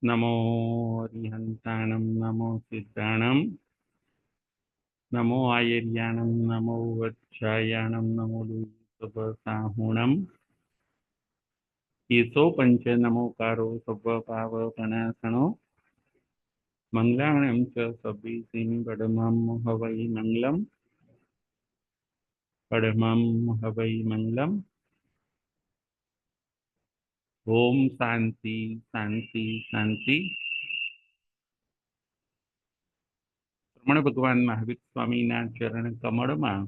नमो अरिहंताणं नमो सिद्धाणं नमो आयर्याणं नमो वत्सायाणं नमो लुसवसाहुणं ईशो पंच नमोकारो सब्बपावपणासनो मंगलाण्यं च सब्बीतिं पडमं हवै मंगलम् पडमं हवै मंगलम्। ओम शांति शांति शांति। રમણ ભગવાન મહાવીર સ્વામીના ચરણ કમળમાં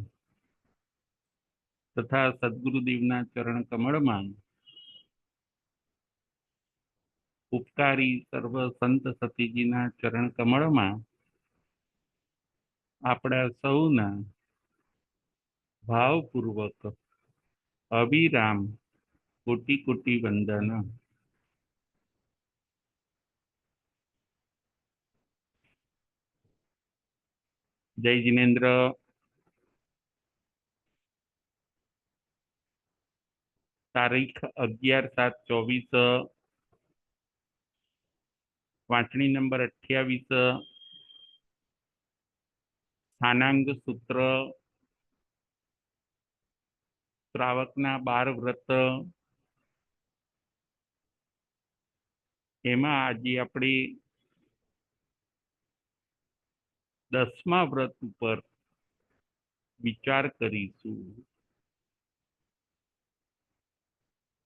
તથા સદગુરુદેવના ચરણ કમળમાં ઉપકારી સર્વ સંત સતીજીના ચરણ કમળમાં આપણા સૌના ભાવપૂર્વક અવિરામ કોટી કોટી વંદન। જય જિનેન્દ્ર। તારીખ 11/7/24, વાંચણી નંબર 28, સ્થાનાંગ સૂત્ર શ્રાવકના 12 વ્રત। એમાં આજે આપણે 10મા વ્રત ઉપર વિચાર કરીશું।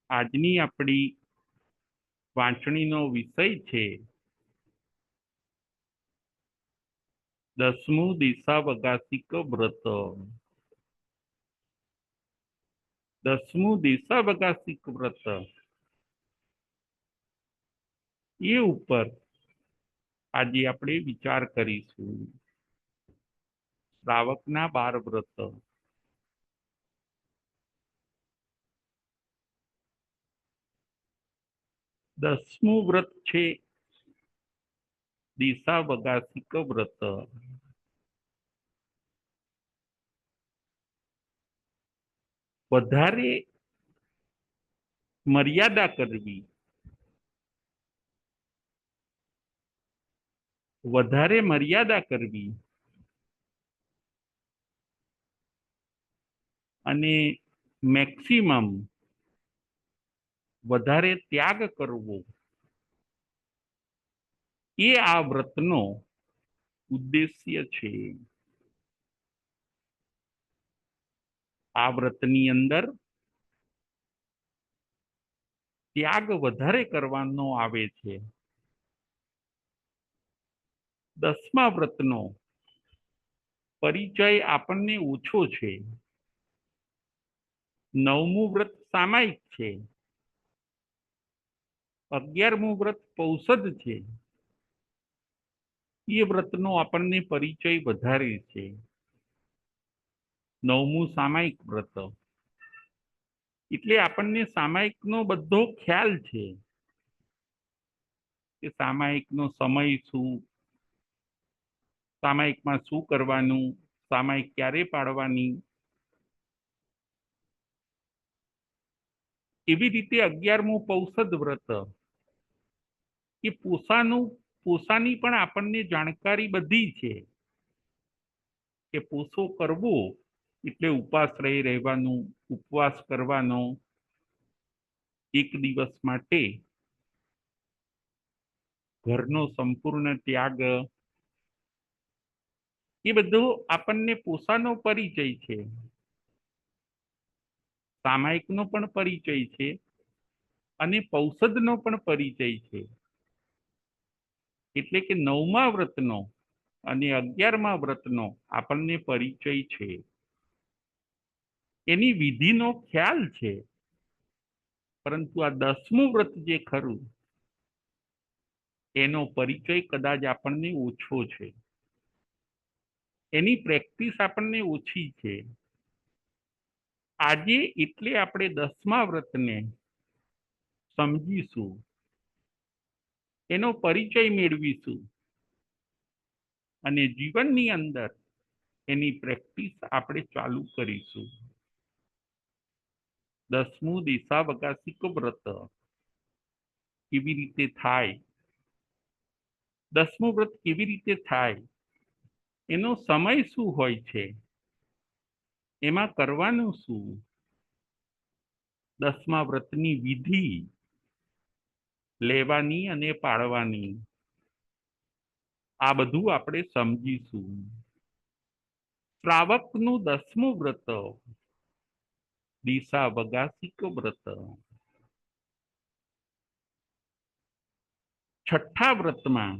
આજની આપણી વાંચણીનો વિષય છે 10મું દિશાવગાસિક વ્રત। 10મું દિશાવગાસિક વ્રત એ ઉપર આજે આપણે વિચાર કરીશું। શ્રાવકના 12 વ્રત। 10મું વ્રત છે દિશાવગાસિક વ્રત। વધારે મર્યાદા કરવી, વધારે મર્યાદા કરવી અને મેક્સિમમ વધારે ત્યાગ કરવો એ આ વ્રતનો ઉદ્દેશ્ય છે। આ વ્રતની અંદર ત્યાગ વધારે કરવાનો આવે છે। 10મા વ્રતનો પરિચય આપણને ઓછો છે। 9મું વ્રત સામાયિક છે, 11મું વ્રત પૌષધ છે, એ વ્રતનો આપણને પરિચય વધારે છે। 9મું સામાયિક વ્રત એટલે આપણને સામાયિકનો બધો ખ્યાલ છે કે સામાયિકનો સમય શું, સામાયિકમાં શું કરવાનું, સામાયિક ક્યારે પાડવાની। એવી રીતે 11મું પૌષધ વ્રત એ પૂસાની પણ આપણને જાણકારી બધી છે કે પૂસો કરવો એટલે ઉપાશ્રય રહેવાનું, ઉપવાસ કરવાનો, એક દિવસ માટે ઘરનો સંપૂર્ણ ત્યાગ, એ બધો આપણને પૂસાનો પરિચય છે। સામાયિકનો પણ પરિચય છે અને પૌષધનો પણ પરિચય છે। એટલે કે 9મા વ્રતનો અને 11મા વ્રતનો આપણને પરિચય છે, એની વિધિનો ખ્યાલ છે। પરંતુ આ 10મું વ્રત જે ખરું એનો પરિચય કદાચ આપણને ઓછો છે, એની પ્રેક્ટિસ આપણને ઓછી છે। આજે એટલે આપણે 10મા વ્રતને સમજીશું, એનો પરિચય મેળવીશું અને જીવનની અંદર એની પ્રેક્ટિસ આપણે ચાલુ કરીશું। 10મું દિશાવગાસિક વ્રત કેવી રીતે થાય દસમું વ્રત કેવી રીતે થાય, એનો સમય શું હોય છે, એમાં કરવાનું શું, દસમા વ્રતની વિધિ, લેવાની અને પાળવાની, આ બધું આપણે સમજીશું. શ્રાવકનું દસમું વ્રત દિશા વગાસિક વ્રત. છઠ્ઠા વ્રતમાં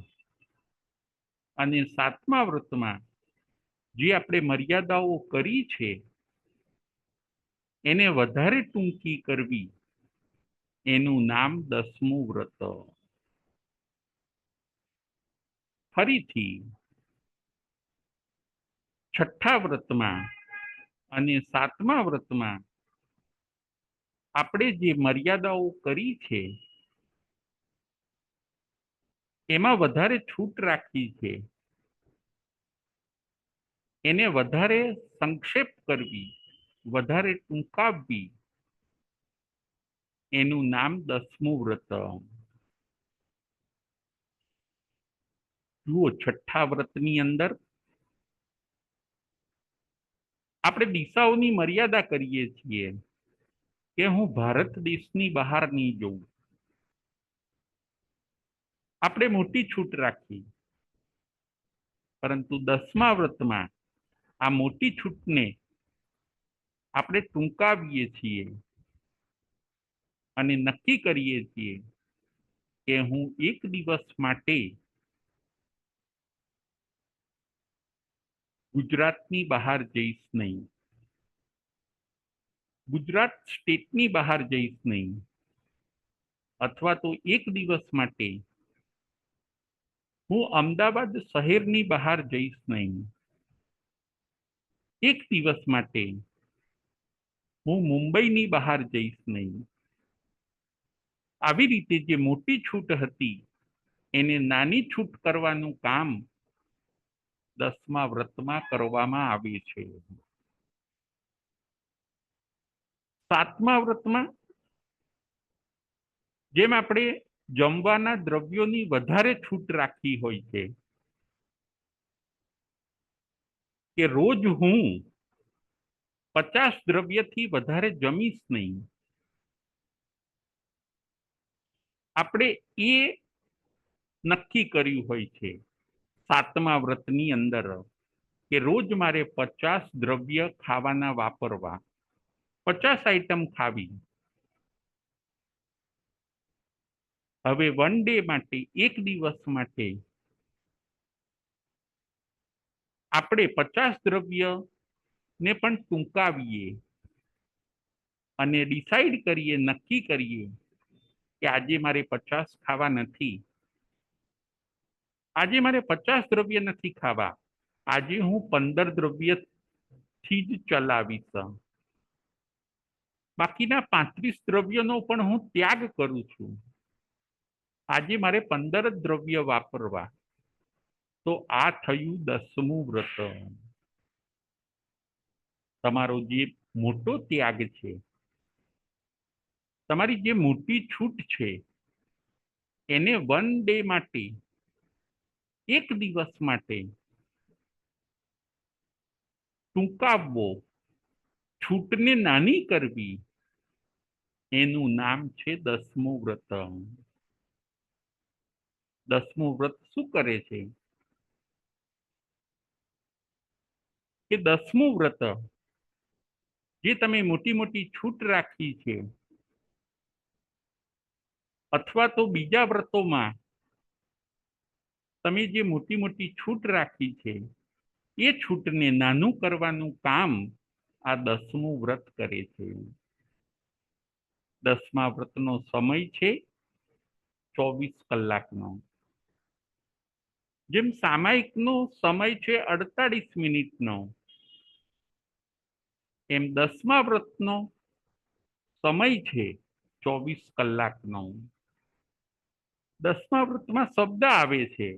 અને સાતમા વ્રતમાં જે આપણે મર્યાદાઓ કરી છે એને વધારે ટૂંકી કરવી, એનું નામ દસમું વ્રત. ફરીથી છઠ્ઠા વ્રતમાં અને સાતમા વ્રતમાં આપણે જે મર્યાદાઓ કરી છે એમાં વધારે છૂટ રાખી છે, એને વધારે સંક્ષેપ કરવી, વધારે ટૂંકાવવી, એનું નામ દસમું વ્રત. જુઓ, છઠ્ઠા વ્રતની અંદર આપણે દિશાઓની મર્યાદા કરીએ છીએ કે હું ભારત દેશની બહાર નહીં જઉં. આપણે મોટી છૂટ રાખી, પરંતુ દસમા વ્રતમાં આ મોટી છૂટને આપણે ટૂંકાવીએ છીએ અને નક્કી કરીએ છીએ કે હું એક દિવસ માટે ગુજરાતની બહાર જઈશ નહીં, ગુજરાત સ્ટેટની બહાર જઈશ નહીં, અથવા તો એક દિવસ માટે હું અમદાવાદ શહેરની બહાર જઈશ નહીં, એક દિવસ માટે હું મુંબઈની બહાર જઈશ નહીં. આવી રીતે જે મોટી છૂટ હતી એને નાની છૂટ કરવાનું કામ દસમા વ્રતમાં કરવામાં આવે છે. સાતમા વ્રતમાં જેમ આપણે જમવાના દ્રવ્યોની વધારે છૂટ રાખી હોય છે કે રોજ હું 50 દ્રવ્યથી વધારે જમીશ નહીં, આપણે એ નક્કી કર્યું હોય છે સાતમા વ્રતની અંદર કે રોજ મારે 50 દ્રવ્ય ખાવાના વાપરવા, 50 આઈટમ ખાવી. હવે વન ડે માટે, એક દિવસ માટે આપણે 50 દ્રવ્ય ને પણ ટૂંકાવીએ અને ડિસાઈડ કરીએ, નક્કી કરીએ કે આજે મારે 50 ખાવા નથી, આજે મારે 50 દ્રવ્ય નથી ખાવા, આજે હું 15 દ્રવ્યથી જ ચલાવીશ, બાકીના 35 દ્રવ્યનો પણ હું ત્યાગ કરું છું, આજે મારે 15 દ્રવ્ય વાપરવા. તો આ થયું દસમું વ્રત. તમારો જે મોટો ત્યાગ છે, તમારી જે મોટી છૂટ છે, એને વન ડે માટે, એક દિવસ માટે ટૂંકાવવો, છૂટને નાની કરવી, એનું નામ છે દસમું વ્રત. દસમું વ્રત શું કરે છે કે દસમું વ્રત જે તમે મોટી મોટી છૂટ રાખી છે અથવા તો બીજા વ્રતોમાં તમે જે મોટી મોટી છૂટ રાખી છે એ છૂટને નાનું કરવાનું કામ આ દસમું વ્રત કરે છે. દસમા વ્રતનો સમય છે 24 કલાકનો. જેમ સામાયિકનો સમય છે 48 મિનિટનો, એમ દસમા વ્રતનો સમય છે 24 કલાકનો. દસમા વ્રતમાં શબ્દ આવે છે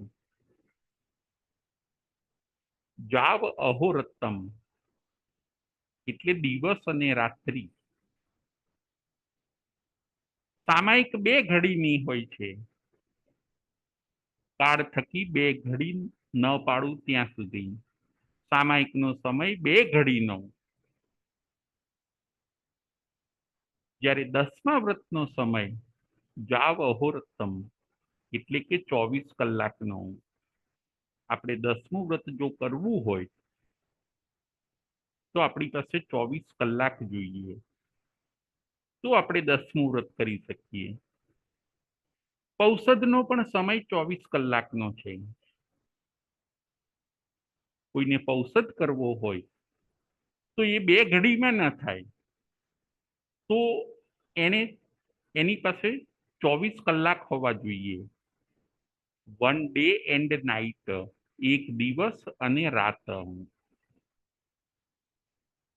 જાવ અહોરતમ, એટલે દિવસ અને રાત્રિ. સામાયિક 2 ઘડીની હોય છે, કાળ થકી 2 ઘડી ન પાડું ત્યાં સુધી. સામાયિકનો સમય 2 ઘડીનો. જ્યારે 10મા વ્રતનો સમય જાવ અહોરતમ એટલે કે 24 કલાકનો. આપણે 10મું વ્રત જો કરવું હોય તો આપણી પાસે 24 કલાક જોઈએ, તો આપણે 10મું વ્રત કરી શકીએ. પૌષદનો પણ સમય 24 કલાકનો છે. કોઈને પૌષદ કરવો હોય તો એ 2 ઘડીમાં ન થાય, તો એને એની પાસે 24 કલાક હોવા જોઈએ. 1 ડે એન્ડ નાઇટ, એક દિવસ અને રાત.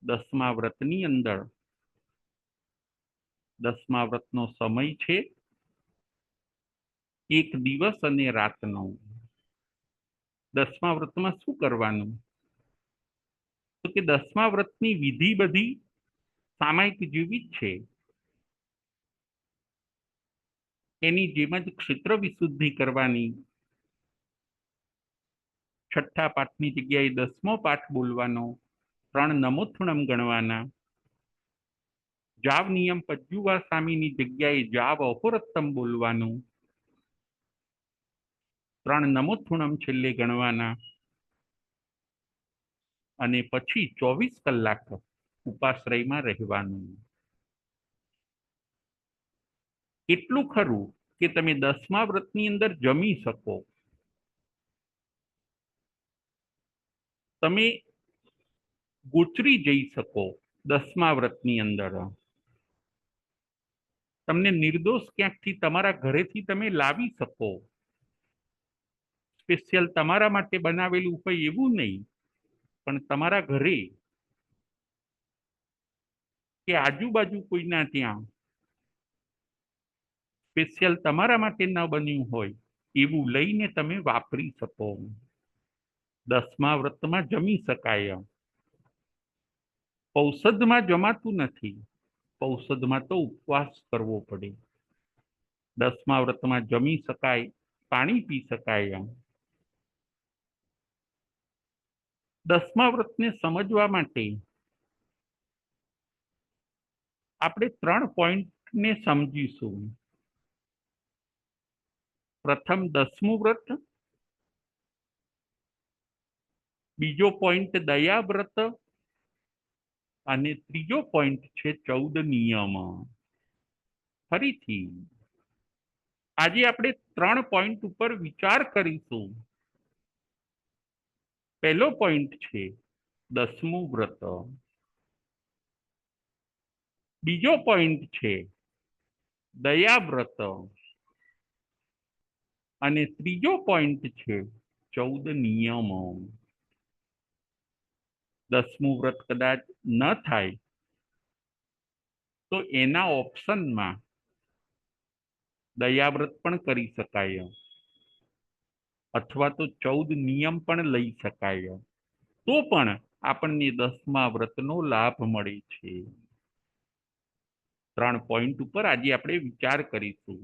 10મા વ્રતની અંદર 10મા વ્રતનો સમય છે એક દિવસ અને રાતનો. 10મા વ્રતમાં શું કરવાનું? તો કે 10મા વ્રતની વિધિ બધી સામાયિક જેવી જ છે. એની જેમ જ ક્ષેત્ર વિશુદ્ધિ કરવાની. 6ઠ્ઠા પાઠની જગ્યાએ 10મો પાઠ બોલવાનો. 3 નમોથુણમ ગણવાના. જાવ નિયમ પજ્જુવા સ્વામીની જગ્યાએ જાવ અહોરત્તમ બોલવાનું. 3 નમોથુણમ છેલ્લે ગણવાના. અને પછી 24 કલાક ઉપાશ્રયમાં રહેવાનું. એટલું ખરું કે તમે 10મા વ્રતની અંદર જમી શકો. તમે ગોચરી જઈ શકો 10મા વ્રતની અંદર. તમને નિર્દોષ ક્યાંકથી તમારા ઘરેથી તમે લાવી શકો. સ્પેશિયલ તમારા માટે બનાવેલું હોય એવું નહીં, પણ તમારા ઘરે કે આજુબાજુ કોઈના ત્યાં સ્પેશિયલ તમારા માટે ન બન્યું હોય એવું લઈને તમે વાપરી શકો. 10મા વ્રતમાં જમી શકાય. પૌષદમાં જમાતું નથી. પૌષદમાં તો ઉપવાસ કરવો પડે. 10મા વ્રતમાં જમી શકાય, પાણી પી શકાય. 10મા વ્રતને સમજવા માટે આપણે 3 પોઈન્ટને સમજીશું. પ્રથમ 10મું વ્રત, બીજો પોઈન્ટ દયા વ્રત અને ત્રીજો પોઈન્ટ છે 14 નિયમ. ફરીથી આજે આપણે 3 પોઈન્ટ ઉપર વિચાર કરીશું. પહેલો પોઈન્ટ છે 10મું વ્રત. બીજો પોઈન્ટ છે દયા વ્રત અને ત્રીજો પોઈન્ટ છે 14 નિયમો. 10મું વ્રત કદાચ ન થાય તો એના ઓપ્શનમાં દયાવ્રત પણ કરી શકાય, અથવા તો 14 નિયમ પણ લઈ શકાય, તો પણ આપણને 10મા વ્રતનો લાભ મળે છે. 3 પોઈન્ટ ઉપર આજે આપણે વિચાર કરીશું.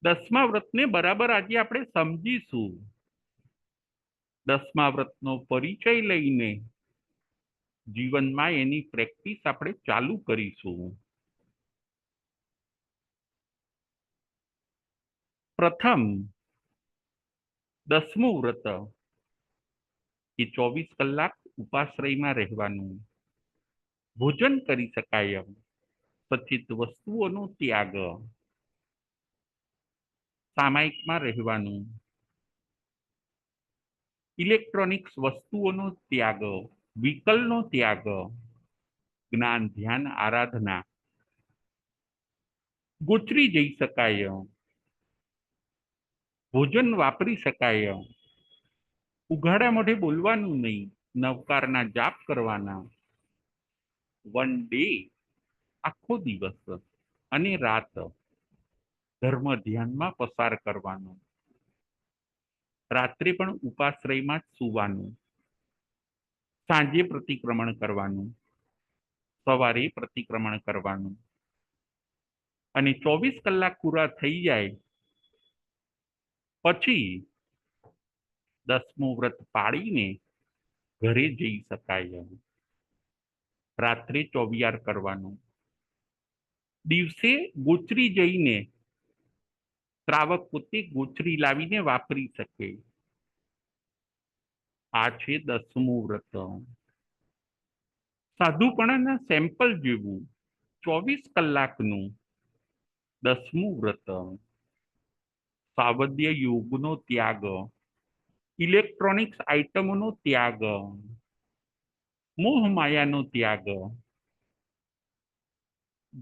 10મા વ્રતને બરાબર આજે આપણે સમજીશું. 10મા વ્રતનો પરિચય લઈને જીવનમાં એની પ્રેક્ટિસ આપણે ચાલુ કરીશું. પ્રથમ 10મું વ્રત એ 24 કલાક ઉપાશ્રયમાં રહેવાનું. ભોજન કરી શકાય, સચિત વસ્તુઓનો ત્યાગ. સામાયિકમાં રહેવાનું. ઇલેક્ટ્રોનિક્સ વસ્તુઓનો ત્યાગ, વિકલનો ત્યાગ. જ્ઞાન, ધ્યાન, આરાધના. ગોચરી જઈ શકાય, ભોજન વાપરી શકાય. ઉઘાડા મોઢે બોલવાનું નહીં, નવકારના જાપ કરવાના. 1 ડે, આખો દિવસ અને રાત ધર્મ ધ્યાનમાં પસાર કરવાનો. રાત્રે પણ ઉપાશ્રયમાં જ સુવાનું. સાંજે પ્રતિક્રમણ કરવાનું, સવારે પ્રતિક્રમણ કરવાનું. અને 24 કલાક પૂરા થઈ જાય પછી 10મું વ્રત પાળીને ઘરે જઈ શકાય. રાત્રે ચોવિયાર કરવાનું. દિવસે ગોચરી જઈને શ્રાવક પોતે ગોચરી લાવીને વાપરી શકે. આ છે 10મું વ્રત. સાધુપણાના સેમ્પલ જેવું 24 કલાકનું 10મું વ્રત. સાવધ્ય યોગનો ત્યાગ, ઇલેક્ટ્રોનિક્સ આઇટમોનો ત્યાગ, મોહ માયાનો ત્યાગ,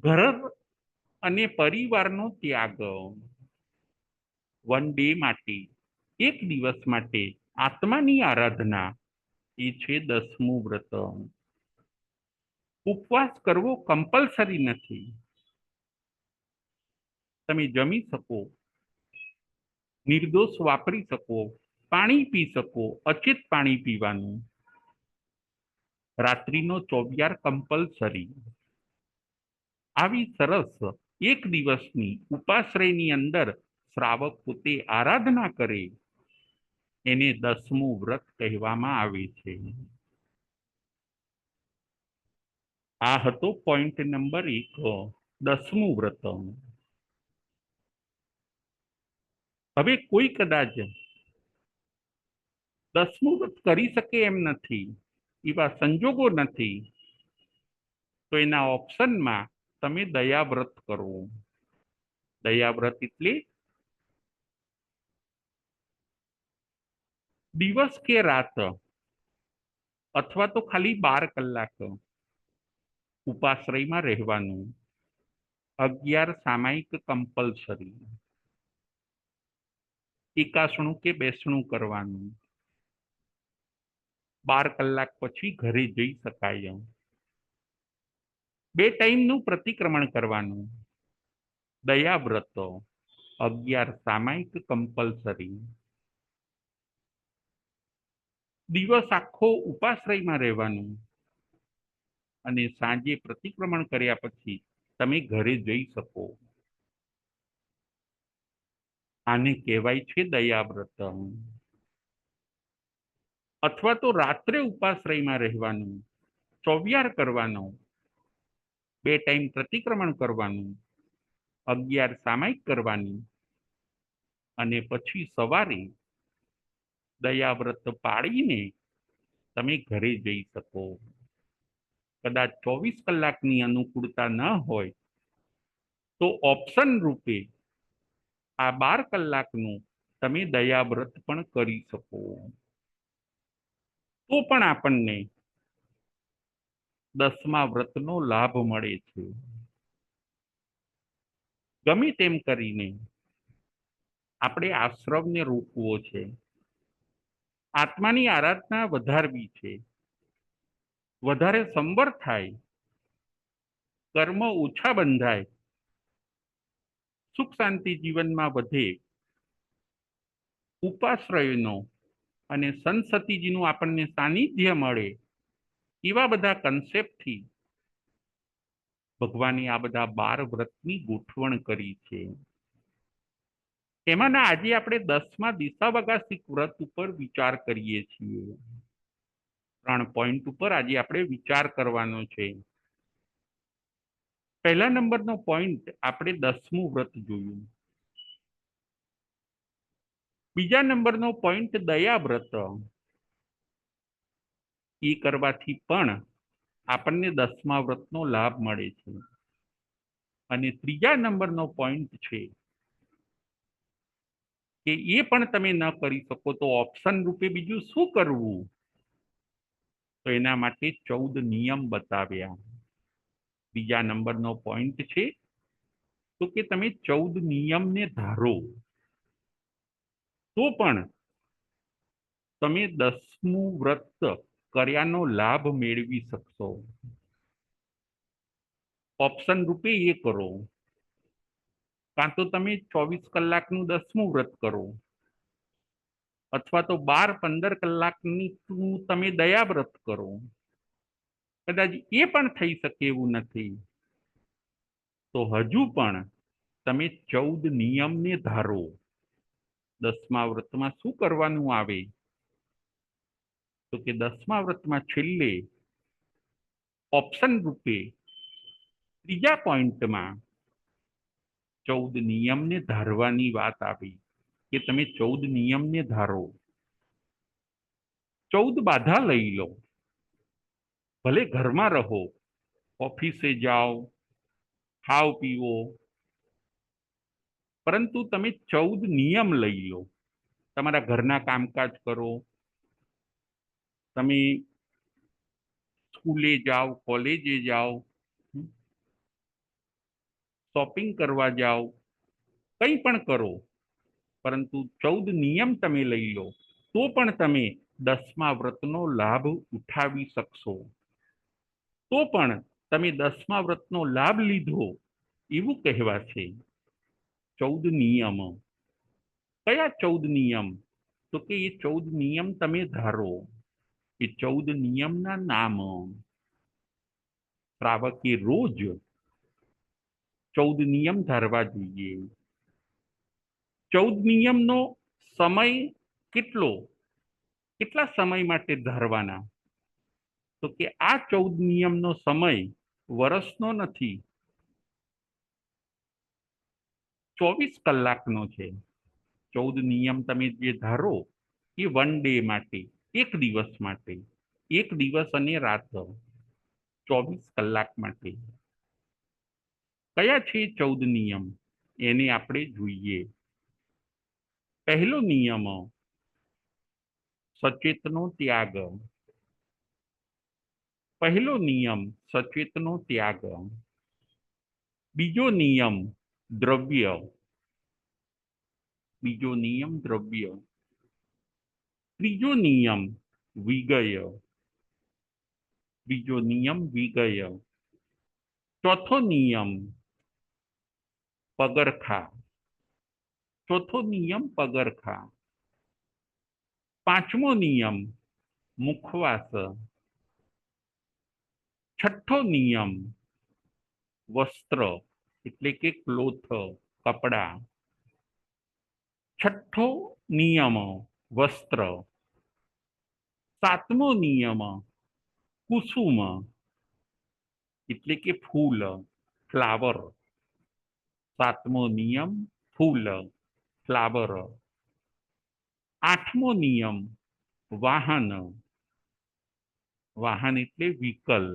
ઘર અને પરિવારનો ત્યાગ. વન ડે માટે, એક દિવસ માટે આત્માની આરાધના, એ છે 10મું વ્રત. ઉપવાસ કરવો કમ્પલસરી નથી. તમે જમી શકો, નિર્દોષ વાપરી શકો, પાણી પી શકો, અચેત પાણી પીવાનું. રાત્રિનો ચોવિયાર કમ્પલસરી. આવી સરસ એક દિવસની ઉપાશ્રયની અંદર શ્રાવક પોતે આરાધના કરે, એને 10મું વ્રત કહેવામાં આવે છે. આ હતો પોઈન્ટ નંબર 1, 10મું વ્રત. હવે કોઈ કદાચ 10મું વ્રત કરી શકે એમ નથી, એવા સંજોગો નથી, તો એના ઓપ્શનમાં તમે દયાવ્રત કરો. દયાવ્રત એટલે દિવસ કે રાત અથવા તો ખાલી 12 કલાક ઉપાશ્રયમાં રહેવાનું. 11 સામાયિક કમ્પલસરી. એકાસણું કે બેસણું કરવાનું. 12 કલાક પછી ઘરે જઈ શકાય. 2 ટાઈમનું પ્રતિક્રમણ કરવાનું. દયાવ્રત 11 સામાયિક કમ્પલસરી. દિવસ આખો ઉપાશ્રયમાં રહેવાનું અને સાંજે પ્રતિક્રમણ કર્યા પછી તમે ઘરે જઈ શકો. આને કહેવાય છે દયાવ્રત. અથવા તો રાત્રે ઉપાશ્રયમાં રહેવાનું, ચોવિયાર કરવાનો, 2 ટાઈમ પ્રતિક્રમણ કરવાનું, 11 સામાયિક કરવાની અને પછી સવારે દયાવ્રત પાળીને તમે ઘરે જઈ શકો. કદાચ 24 કલાકની અનુકૂળતા ન હોય તો ઓપ્શન રૂપે આ 12 કલાકનું તમે દયાવ્રત પણ કરી શકો. તો પણ આપણને 10મા વ્રતનો લાભ મળે છે. ગમે તેમ કરીને આપણે આશ્રમને રોકવો છે, આત્માની આરાધના વધારવી છે, વધારે સંવર થાય, કર્મ ઓછા બંધાય, સુખ શાંતિ જીવનમાં વધે, ઉપાશ્રયનો અને સંતસતીજીનું આપણને સાનિધ્ય મળે, એવા બધા કન્સેપ્ટથી ભગવાને આ બધા 12 વ્રતની ગોઠવણ કરી છે. એમાંના આજે આપણે 10મા દિશાવગાસિક વ્રત ઉપર વિચાર કરીએ છીએ. 3 પોઈન્ટ ઉપર આજે આપણે વિચાર કરવાનો છે. પહેલા નંબરનો પોઈન્ટ આપણે 10મું વ્રત જોયું. બીજા નંબરનો પોઈન્ટ દયાવ્રત. એ કરવાથી પણ આપણને 10મા વ્રતનો લાભ મળે છે. અને ત્રીજા નંબરનો પોઈન્ટ છે કે એ પણ તમે ન કરી શકો તો ઓપ્શન રૂપે બીજું શું કરવું, તો એના માટે 14 નિયમ બતાવ્યા. બીજા નંબરનો પોઈન્ટ છે તો કે તમે 14 નિયમને ધારો તો પણ તમે 10મું વ્રત કર્યાનો લાભ મેળવી શકશો. ઓપ્શન રૂપે એ કરો, કાં તો તમે 24 કલાકનું 10મું વ્રત કરો, અથવા તો 12-15 કલાકની તમે દયાવ્રત કરો. કદાચ એ પણ થઈ શકે એવું નથી તો હજુ પણ તમે 14 નિયમને ધારો. 10મા વ્રતમાં શું કરવાનું આવે? તો કે 10મા વ્રતમાં છેલ્લે ઓપ્શન રૂપે ત્રીજા પોઈન્ટમાં 14 નિયમને ધારવાની વાત આવી કે તમે 14 નિયમને ધારો, 14 બાધા લઈ લો, ભલે ઘરમાં રહો, ઓફિસે જાઓ, ખાઓ પીવો, પરંતુ તમે 14 નિયમ લઈ લો. તમારા ઘરના કામકાજ કરો, તમે સ્કૂલે જાઓ, કોલેજે જાઓ, શોપિંગ કરવા જાઓ, કંઈ પણ કરો, પરંતુ 14 નિયમ તમે લઈ લો તો પણ તમે 10મા વ્રતનો લાભ ઉઠાવી શકશો. તો પણ તમે 10મા વ્રતનો લાભ લીધો એવું કહેવાશે. 14 નિયમ. કયા 14 નિયમ? તો કે એ 14 નિયમ તમે ધારો. એ 14 નિયમના નામ શ્રાવકે રોજ 14 નિયમ ધારવા જોઈએ. 14 નિયમનો સમય કેટલો? કેટલા સમય માટે ધારવાના? તો કે આ 14 નિયમનો સમય વર્ષનો નથી, 24 કલાકનો છે. 14 નિયમ તમે જે ધારો એ 1 ડે માટે, એક દિવસ માટે, એક દિવસ અને રાત, 24 કલાક માટે. કયા છે 14 નિયમ? એને આપણે જોઈએ. પહેલો નિયમ સચેતનો ત્યાગ. પહેલો નિયમ સચેતનો ત્યાગ. બીજો નિયમ દ્રવ્ય. બીજો નિયમ દ્રવ્ય. ત્રીજો નિયમ વિગય. બીજો નિયમ વિગય. ચોથો નિયમ પગરખા. ચોથો નિયમ પગરખા. પાંચમો નિયમ મુખવાસ. છઠ્ઠો નિયમ વસ્ત્ર એટલે કે ક્લોથ, કપડા. છઠ્ઠો નિયમ વસ્ત્ર. સાતમો નિયમ કુસુમ એટલે કે ફૂલ, ફ્લાવર. સાતમો નિયમ ફૂલ, ફ્લાવર. આઠમો નિયમ વાહન. વાહન એટલે વ્હીકલ.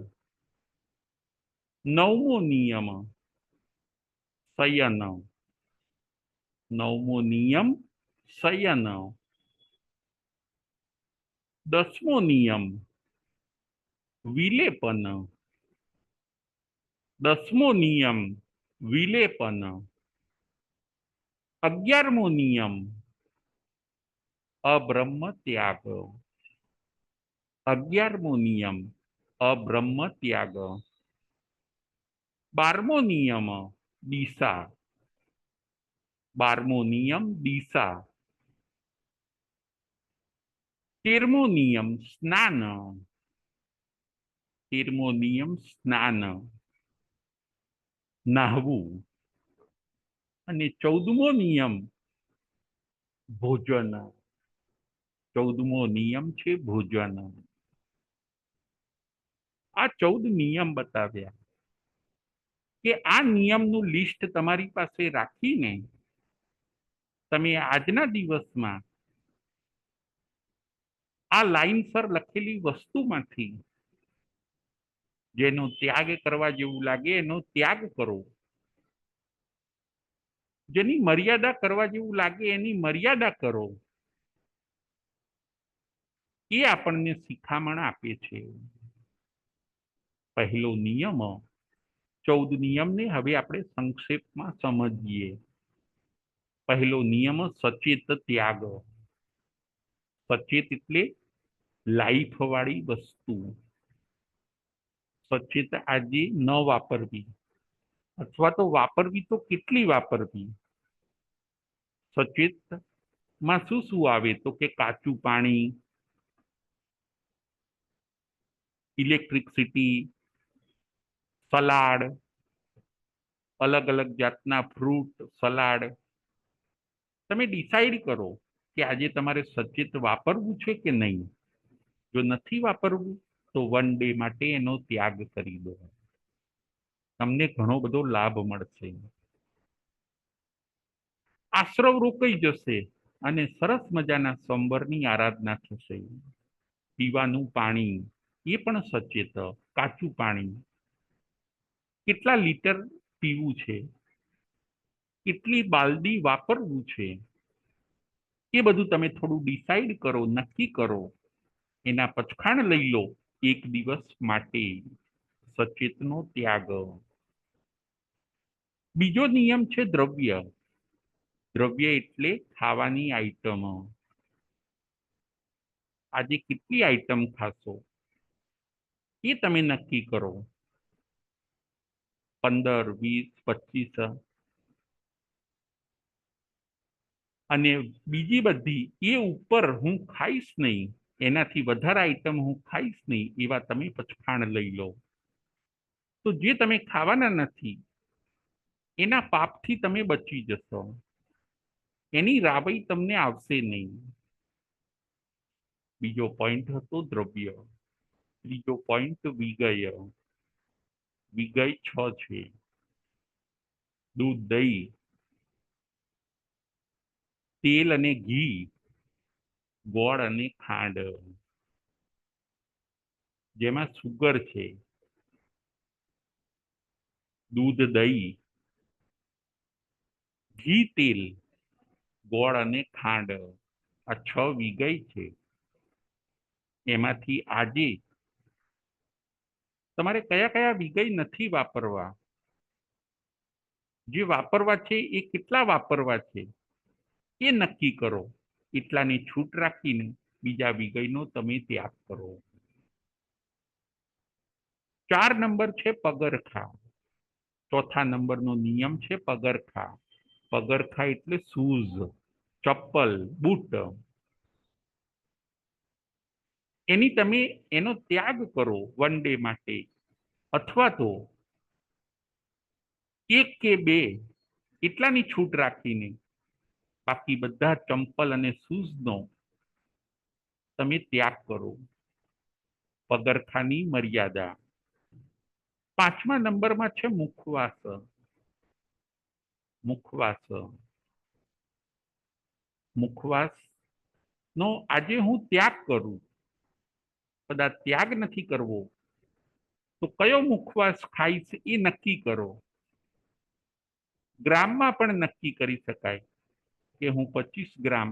નવમો નિયમ શયન. નવમો નિયમ શયન. 10મો નિયમ વિલેપન. 10મો નિયમ વિલેપન. 11મો નિયમ અબ્રહ્મ ત્યાગ. 11મો નિયમ અબ્રહ્મ ત્યાગ. 12મો નિયમ દિશા. 12મો નિયમ દિશા. 13મો નિયમ સ્નાન. 13મો નિયમ સ્નાન, નાહવું. અને 14મો નિયમ ભોજન. 14મો નિયમ છે ભોજન. આ 14 નિયમ બતાવ્યા કે આ નિયમનું લિસ્ટ તમારી પાસે રાખીને તમે આજના દિવસમાં આ લાઈનસર લખેલી વસ્તુમાંથી જેનો ત્યાગ કરવા જેવું લાગે એનો ત્યાગ કરો. જેની મર્યાદા કરવા જેવું લાગે એની મર્યાદા કરો. એ આપણને શિખામણ આપે છે. પહેલો નિયમ. 14 નિયમને હવે આપણે સંક્ષેપમાં સમજીએ. પહેલો નિયમ સચેત ત્યાગ. સચેત એટલે લાઈફ વાળી વસ્તુ. સચેત આજે ન વાપરવી, અથવા તો વાપરવી તો કેટલી વાપરવી. સચેત માં શું શું આવે? તો કે કાચું પાણી, ઇલેક્ટ્રિસિટી, સલાડ, અલગ અલગ જાતના ફ્રૂટ સલાડ, તમે ડિસાઈડ કરો કે આજે તમારે સચેત વાપરવું છે કે નહીં. જો નથી વાપરવું તો વન ડે માટે એનો ત્યાગ કરી દો. તમને ઘણો બધો લાભ મળશે. આશ્રવ રોકાઈ જશે અને સરસ મજાના સંવરની આરાધના થશે. પીવાનું પાણી એ પણ સચેત, કાચું પાણી કેટલા લીટર પીવું છે, કેટલી બાલદી વાપરવું છે, એ બધું તમે થોડું ડિસાઈડ કરો, નક્કી કરો. એના પચખાણ લઈ લો એક દિવસ માટે. સચેતનો ત્યાગ. બીજો નિયમ છે દ્રવ્ય. દ્રવ્ય એટલે ખાવાની આઈટમ. આજે કેટલી આઈટમ ખાશો એ તમે નક્કી કરો. 15, 20, 25. અને બીજી બધી એ ઉપર હું ખાઈશ નહીં, એનાથી વધારે આઈટમ હું ખાઈશ નહીં, એવા તમે પચખાણ લઈ લો. તો જે તમે ખાવાના નથી એના પાપથી તમે બચી જશો. એની રાવઈ તમને આવશે નહીં. બીજો પોઈન્ટ હતો દ્રવ્ય. ત્રીજો પોઈન્ટ વિગય. વિગય 6 છે. દૂધ, દહીં, તેલ અને ઘી, ગોળ અને ખાંડ. જેમાં સુગર છે. દૂધ, દહીં, ઘી, તેલ, ગોળ અને ખાંડ, આ 6 વિગય છે. એમાંથી આજે તમારે કયા કયા વિગય નથી વાપરવા, જે વાપરવા છે એ કેટલા વાપરવા છે એ નક્કી કરો. એટલાની છૂટ રાખીને બીજા વિગયનો તમે ત્યાગ કરો. 4 નંબર છે પગરખા. ચોથા નંબરનો નિયમ છે પગરખા. પગરખા એટલે શૂઝ, ચપ્પલ, બૂટ. એનો ત્યાગ કરો વન ડે માટે. અથવા તો 1 કે 2 એટલાની છૂટ રાખીને બાકી બધા ચંપલ અને શૂઝનો તમે ત્યાગ કરો. પગરખાની મર્યાદા. 5મા નંબરમાં છે મુખવાસ. મુખવાસ. મુખવાસ નો આજે હું ત્યાગ કરું. કદાચ ત્યાગ નથી કરવો તો કયો મુખવાસ ખાઈશ એ નક્કી કરો. ગ્રામમાં પણ નક્કી કરી શકાય કે હું 25 ગ્રામ,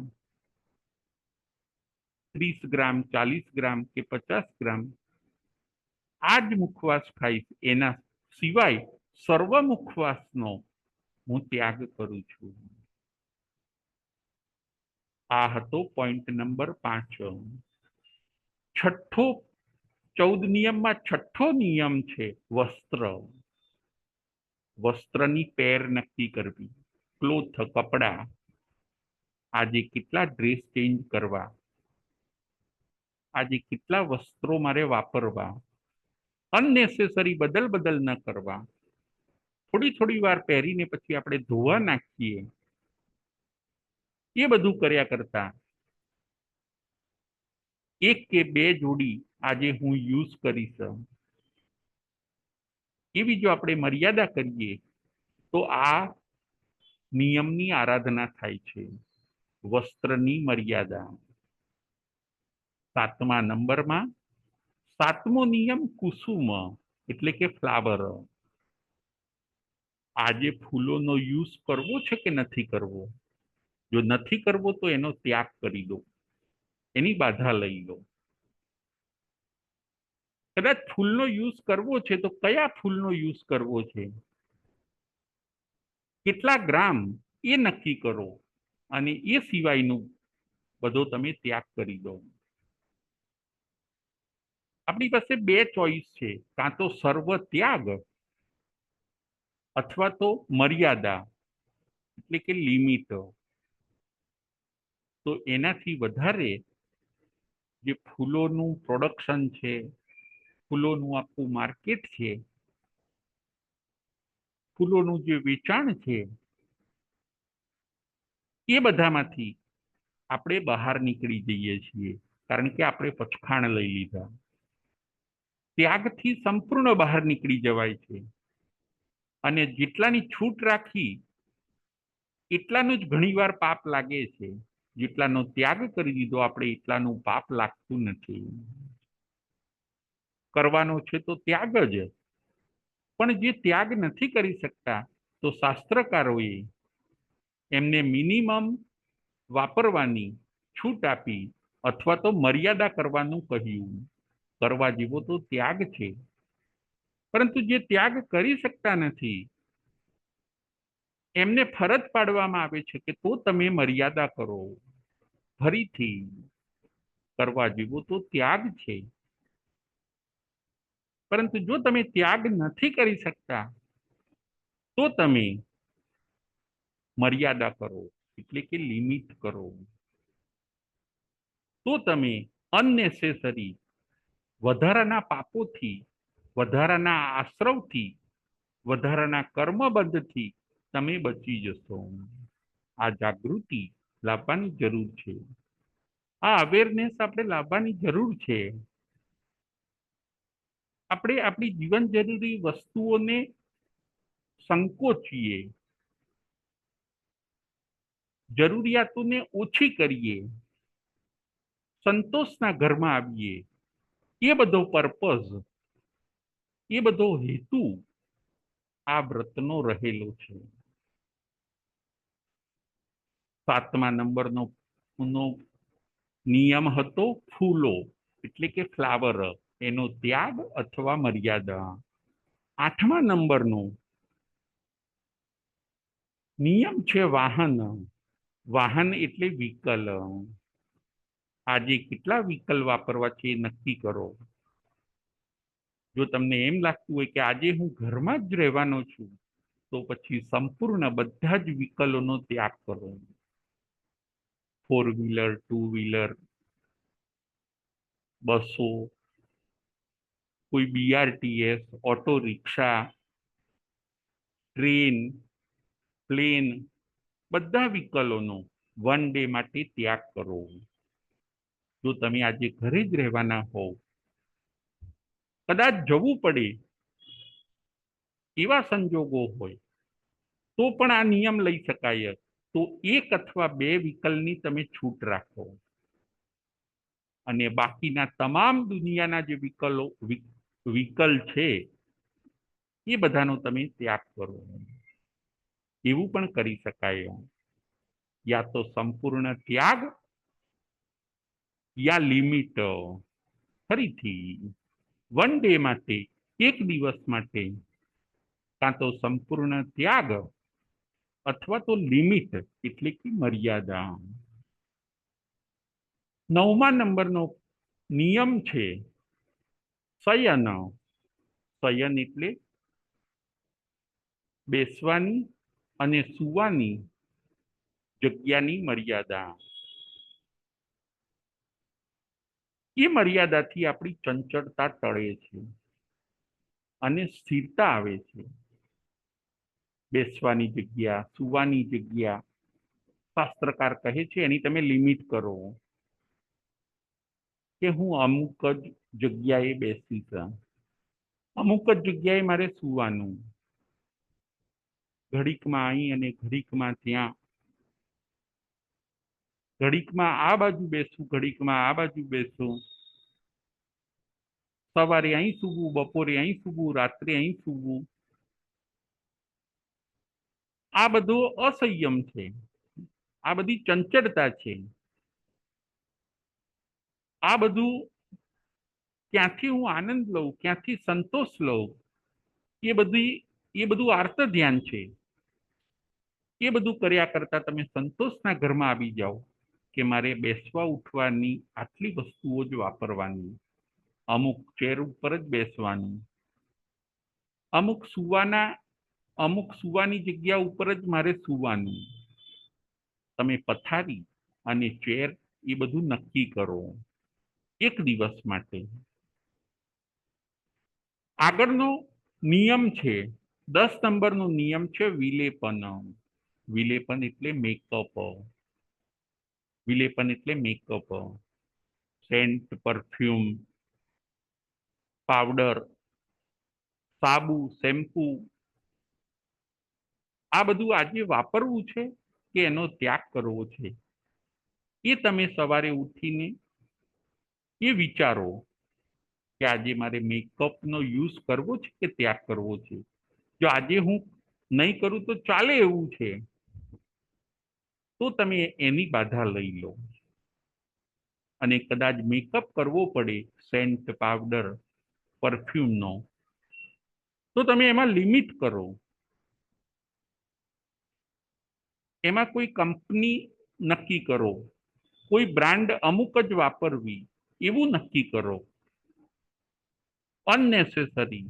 30 ગ્રામ, 40 ગ્રામ કે 50 ગ્રામ આ જ મુખવાસ ખાઈશ. એના સિવાય સર્વ મુખવાસનો હું ત્યાગ કરું છું. આ હતો પોઈન્ટ નંબર 5. છઠ્ઠો 14 નિયમમાં છઠ્ઠો નિયમ છે વસ્ત્ર. વસ્ત્રની પેર નક્કી કરવી. ક્લોથ, કપડા. આજે કેટલા ડ્રેસ ચેન્જ કરવા, આજે કેટલા વસ્ત્રો મારે વાપરવા. અનનેસેસરી બદલ બદલ ન કરવા. થોડી થોડી વાર પહેરીને પછી આપણે ધોવા નાખીએ, એ બધું કર્યા કરતા 1 કે 2 જોડી આજે હું યુઝ કરીશ, એવી જો આપણે મર્યાદા કરીએ તો આ નિયમની આરાધના થાય છે. વસ્ત્રની મર્યાદા. 7મા નંબરમાં 7મો નિયમ કુસુમ એટલે કે ફ્લાવર. આજે ફૂલોનો યુઝ કરવો છે કે નથી કરવો. જો નથી કરવો તો એનો ત્યાગ કરી દો, એની બાધા લઈ લો. કદાચ ફૂલનો યુઝ કરવો છે તો કયા ફૂલનો યુઝ કરવો છે, કેટલા ગ્રામ એ નક્કી કરો. અને એ સિવાયનું બધો તમે ત્યાગ કરી દો. આપણી પાસે 2 ચોઈસ છે, કાં તો સર્વ ત્યાગ અથવા તો મર્યાદા એટલે કે લિમિટ. તો એનાથી વધારે જે ફૂલોનું પ્રોડક્શન છે, ફૂલોનું આખું માર્કેટ છે, ફૂલોનું જે વેચાણ છે, એ બધામાંથી આપણે બહાર નીકળી જઈએ છીએ, કારણ કે આપણે પચખાણ લઈ લીધા. ત્યાગથી સંપૂર્ણ બહાર નીકળી જવાય છે, અને જેટલાની છૂટ રાખી એટલાનું જ ઘણીવાર પાપ લાગે છે. જેટલાનો ત્યાગ કરી દીધો આપણે એટલાનું પાપ લાગતું નથી. કરવાનો છે તો ત્યાગ જ, પણ જે ત્યાગ નથી કરી શકતા, તો શાસ્ત્રકારોએ એમને મિનિમમ વાપરવાની છૂટ આપી, અથવા તો મર્યાદા કરવાનું કહ્યું. કરવા જેવો તો ત્યાગ છે, પરંતુ જે ત્યાગ કરી શકતા નથી એમને ફરજ પાડવામાં આવે છે કે તો તમે મર્યાદા કરો. ફરીથી કરવા જેવો તો ત્યાગ છે, પરંતુ જો તમે ત્યાગ નથી કરી શકતા તો તમે મર્યાદા કરો, એટલે કે લિમિટ કરો. તો તમે અનનેસેસરી વધારાના પાપોથી, વધારાના આશ્રવથી, વધારાના કર્મબંધથી તમે બચી જશો. આ જાગૃતિ લાવવાની જરૂર છે. આ અવેરનેસ આપણે લાવવાની જરૂર છે. આપણે આપણી જીવન જરૂરી વસ્તુઓને સંકોચીએ, જરૂરિયાતોને ઓછી કરીએ, સંતોષના ઘરમાં આવીએ, એ બધો પર્પઝ, એ બધો હેતુ આ વ્રતનો રહેલો છે. 7મા નંબરનો નિયમ હતો ફૂલો, એટલે કે ફ્લાવર, એનો ત્યાગ અથવા મર્યાદા. 8મા નંબરનો નિયમ છે વાહન. વાહન એટલે વ્હીકલ. આજે કેટલા વ્હીકલ વાપરવા છે એ નક્કી કરો. જો તમને એમ લાગતું હોય કે આજે હું ઘરમાં જ રહેવાનો છું, તો પછી સંપૂર્ણ બધા જ વ્હીકલોનો ત્યાગ કરો. 4 વ્હીલર, 2 વ્હીલર, બસો, કોઈ BRTS, auto rickshaw, train, plane, બધા વ્હીકલોનો 1 ડે માટે ત્યાગ કરો. જો તમે આજે ઘરે જ રહેવાના હોવ, કદાચ જવું પડે એવા સંજોગો હોય, તો પણ આ નિયમ લઈ શકાય. તો 1 અથવા 2 વ્હીકલની તમે છૂટ રાખો, અને બાકીના તમામ દુનિયાના જે વ્હીકલ છે એ બધાનો તમે ત્યાગ કરો. એવું પણ કરી શકાય. યા તો સંપૂર્ણ ત્યાગ, યા લિમિટ. ફરીથી 1 ડે માટે, 1 દિવસ માટે, કાં તો સંપૂર્ણ ત્યાગ અથવા તો લિમિટ, એટલે કે મર્યાદા. 9મા નંબરનો નિયમ છે શયન. શયન એટલે બેસવાની અને સૂવાની જગ્યાની મર્યાદા. એ મર્યાદાથી આપણી ચંચળતા ટળે છે અને સ્થિરતા આવે છે. બેસવાની જગ્યા, સૂવાની જગ્યા, શાસ્ત્રકાર કહે છે એની તમે લિમિટ કરો, કે હું અમુક જ જગ્યાએ બેસીશ, અમુક જ જગ્યાએ મારે સૂવાનું. ઘડીકમાં અહીં અને ઘડીકમાં ત્યાં, ઘડીકમાં આ બાજુ બેસું, ઘડીકમાં આ બાજુ બેસું, સવારે અહીં સૂવું, બપોરે અહીં સૂવું, રાત્રે અહીં સૂવું. આ બધું અસંયમ છે, આ બધી ચંચળતા છે. આ બધું ક્યાંથી હું આનંદ લઉં, ક્યાંથી સંતોષ લઉં, એ બધું આર્ત ધ્યાન છે. એ બધું કર્યા કરતા તમે સંતોષના ઘરમાં આવી જાઓ, કે મારે બેસવા ઉઠવાની આટલી વસ્તુઓ જ વાપરવાની, અમુક ચેર ઉપર જ બેસવાનું, અમુક સુવાની જગ્યા ઉપર જ મારે સૂવાનું. તમે પથારી અને ચેર એ બધું નક્કી કરો 1 દિવસ માટે. આગળનો નિયમ છે 10 નંબરનો નિયમ છે વિલેપન. વિલેપન એટલે મેકઅપ. વિલેપન એટલે મેકઅપ, સેન્ટ, પરફ્યુમ, પાવડર, સાબુ, શેમ્પુ, આ બધું આજે વાપરવું છે કે એનો ત્યાગ કરવો છે, એ તમે સવારે ઉઠીને એ વિચારો કે આજે મારે મેકઅપનો યુઝ કરવો છે કે ત્યાગ કરવો છે. જો આજે હું નહીં કરું તો ચાલે એવું છે, તો તમે એની બાધા લઈ લો. અને કદાચ મેકઅપ કરવો પડે સેન્ટ, પાવડર, પરફ્યુમનો, તો તમે એમાં લિમિટ કરો. એમાં કોઈ કંપની નક્કી કરો, કોઈ બ્રાન્ડ અમુક જ વાપરવી એવું નક્કી કરો. અનનેસેસરી,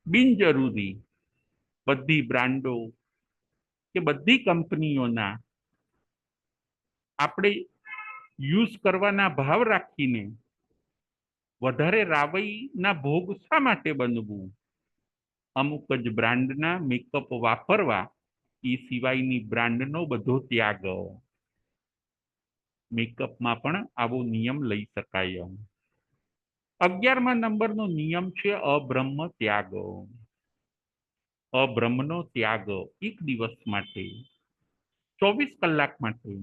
બિનજરૂરી બધી બ્રાન્ડો કે બધી કંપનીઓના આપણે યુઝ કરવાના ભાવ રાખીને વધારે રાવઈના ભોગ શા માટે બનવું? અમુક જ બ્રાન્ડના મેકઅપ વાપરવા, એ સિવાયની બ્રાન્ડનો બધો ત્યાગ. મેકઅપમાં પણ આવો નિયમ લઈ શકાય. 11મા નંબરનો નિયમ છે અબ્રહ્મ ત્યાગ. અબ્રહ્મનો ત્યાગ એક દિવસ માટે, 24 કલાક માટે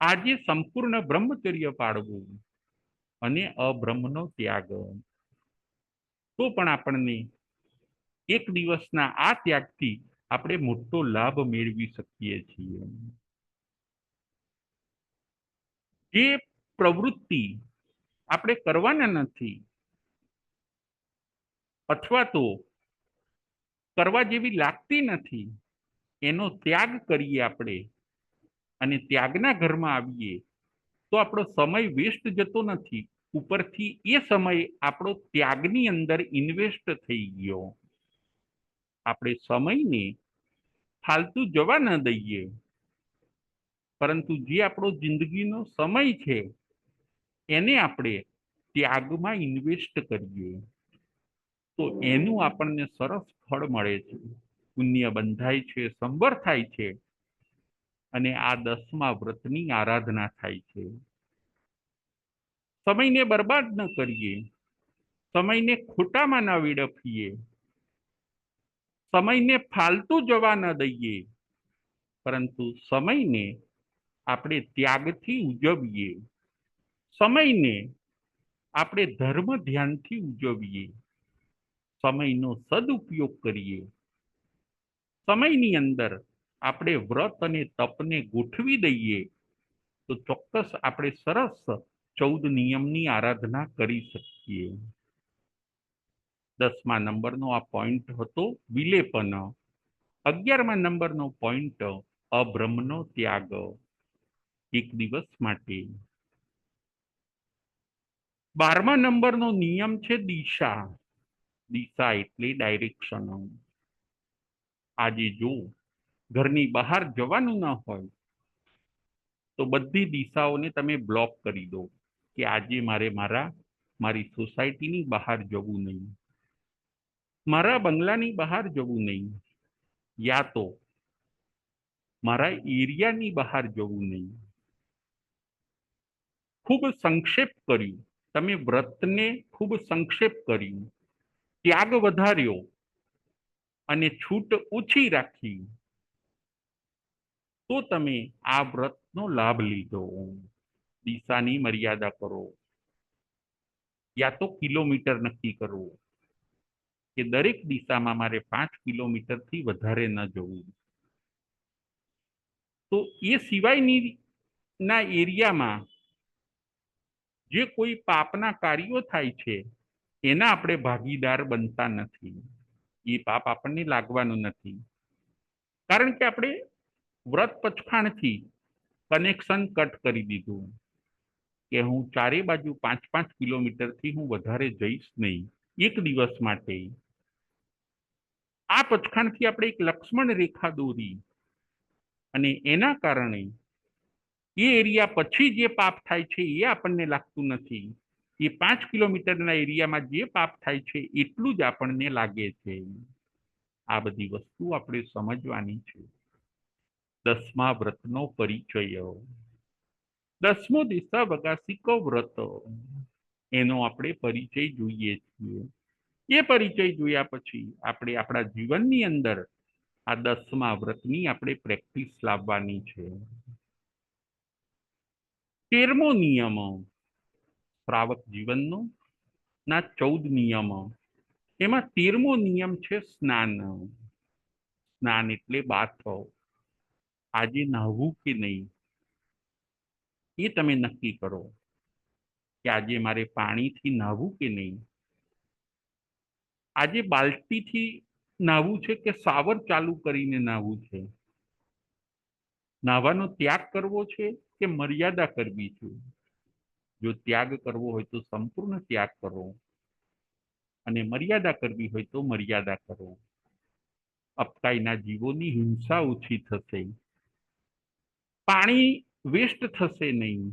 આજે સંપૂર્ણ બ્રહ્મચર્ય પાળવું અને અબ્રહ્મનો ત્યાગ. તો પણ આપણને એક દિવસના આ ત્યાગથી આપણે મોટો લાભ મેળવી શકીએ છીએ. જે પ્રવૃત્તિ આપણે કરવાના નથી અથવા તો કરવા જેવી લાગતી નથી, એનો ત્યાગ કરીએ આપણે અને ત્યાગના ઘરમાં આવીએ તો આપણો સમય વેસ્ટ જતો નથી, ઉપરથી એ સમય આપણો ત્યાગની અંદર ઇન્વેસ્ટ થઈ ગયો. આપણે સમયને ફાલતુ જવા ન દઈએ, પરંતુ જે આપણો જિંદગીનો સમય છે એને આપણે ત્યાગમાં ઇન્વેસ્ટ કરીએ તો એનું આપણને સરસ ફળ મળે છે. પુણ્ય બંધાય છે, સંબર થાય છે અને આ 10મા વ્રતની આરાધના થાય છે. સમયને બરબાદ ન કરીએ, સમયને ખોટામાં ન વેડફીએ, સમયને ફાલતુ જવા ન દઈએ, પરંતુ સમયને આપણે ત્યાગથી ઉજવીએ, સમયને આપણે ધર્મ ધ્યાનથી ઉજવીએ, સમયનો સદુપયોગ કરીએ, સમયની અંદર આપણે વ્રત અને તપને ગોઠવી દઈએ તો ચોક્કસ આપણે સરસ 14 નિયમની આરાધના કરી શકીએ. 10મા નંબરનો આ પોઈન્ટ હતો વિલેપન. 11મા નંબરનો પોઈન્ટ અબ્રહ્મનો ત્યાગ એક દિવસ માટે. 12મા નંબરનો નિયમ છે દિશા. દિશા એટલે ડાયરેક્શન. આજે જો ઘરની બહાર જવાનું ન હોય તો બધી દિશાઓને તમે બ્લોક કરી દો કે આજે મારી સોસાયટીની બહાર જવું નહીં, મારા બંગલાની બહાર જવું નહીં, યા તો મારા એરિયાની બહાર જવું નહીં. ખૂબ સંક્ષેપ કર્યું, તમે વ્રતને ખૂબ સંક્ષેપ કર્યું, ત્યાગ વધાર્યો અને છૂટ ઓછી રાખી, તો તમે આ વ્રતનો લાભ લીધો. દિશાની મર્યાદા કરો, યા તો કિલોમીટર નક્કી કરવો કે દરેક દિશામાં મારે 5 કિલોમીટરથી વધારે ન જવું. તો એ સિવાયની ના એરિયામાં જે કોઈ પાપના કાર્યો થાય છે એના આપણે ભાગીદાર બનતા નથી. એ પાપ આપણને લાગવાનું નથી, કારણ કે આપણે વ્રત પચખાણથી કનેક્શન કટ કરી દીધું કે હું ચારે બાજુ 5-5 કિલોમીટરથી હું વધારે જઈશ નહીં એક દિવસ માટે. આ પચખાણથી આપણે એક લક્ષ્મણ રેખા દોરી અને એના કારણે એ એરિયા પછી જે પાપ થાય છે એ આપણને લાગતું નથી. એ 5 કિલોમીટરના એરિયામાં જે પાપ થાય છે એટલું જ આપણને લાગે છે. આ બધી વસ્તુ આપણે સમજવાની છે. 10મા વ્રતનો પરિચય. 10મો દિશા વગાસિકો વ્રત, એનો આપણે પરિચય જોઈએ છીએ. એ પરિચય જોયા પછી આપણે આપણા જીવનની અંદર આ 10મા વ્રતની આપણે પ્રેક્ટિસ લાવવાની છે. 13મો નિયમ શ્રાવક જીવનનો ના 14 નિયમો, એમાં 13મો નિયમ છે સ્નાન. સ્નાન એટલે બાથ. આજે નહાવું કે નહીં એ તમે નક્કી કરો કે આજે મારે પાણીથી નહાવું કે નહીં. આજે બાલ્ટીથી નહાવું છે કે શાવર ચાલુ કરીને નહાવું છે. નાહવાનો ત્યાગ કરવો છે કે મર્યાદા કરવી છે. જો ત્યાગ કરવો હોય તો સંપૂર્ણ ત્યાગ કરો, અને મર્યાદા કરવી હોય તો મર્યાદા કરો. અપકાઈના જીવોની હિંસા ઓછી થશે, પાણી વેસ્ટ થશે નહીં.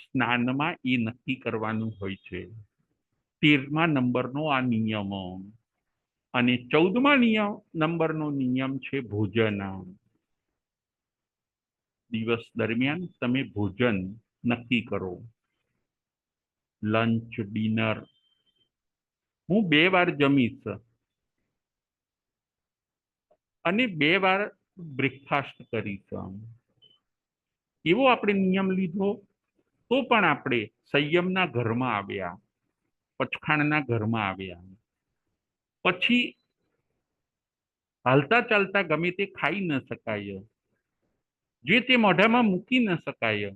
સ્નાનમાં એ નક્કી કરવાનું હોય છે. 13મા નંબરનો આ નિયમ. અને 14મા નંબરનો નિયમ છે ભોજન. દિવસ દરમિયાન તમે ભોજન નક્કી કરો. Lunch, dinner. હું 2 વાર જમીશ અને 2 વાર બ્રેકફાસ્ટ કરીશ, એવો આપણે નિયમ લીધો તો પણ આપણે સંયમના ઘરમાં આવ્યા, પચખાણના ઘરમાં આવ્યા. પછી હાલતા ચાલતા ગમે તે ખાઈ ન શકાય, જે તે મોઢામાં મૂકી ન શકાય,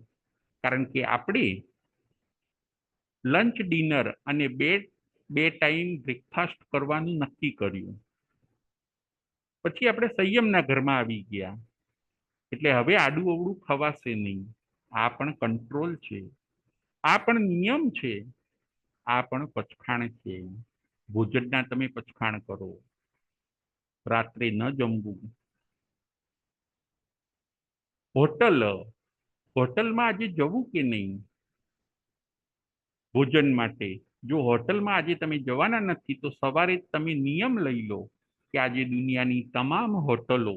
કારણ કે આપણે લંચ, ડિનર અને બે ટાઈમ બ્રેકફાસ્ટ કરવાનું નક્કી કર્યું. પછી આપણે સંયમના ઘરમાં આવી ગયા, એટલે હવે આડું અવળું ખવાશે નહીં. આ પણ કંટ્રોલ છે, આ પણ નિયમ છે, આ પણ પચખાણ છે. ભોજનના તમે પચખાણ કરો. રાત્રે ન જમવું. હોટલમાં આજે જવું કે નહીં ભોજન માટે? જો હોટલમાં આજે તમે જવાના નથી તો સવારે તમે નિયમ લઈ લો કે આજે દુનિયાની તમામ હોટલો,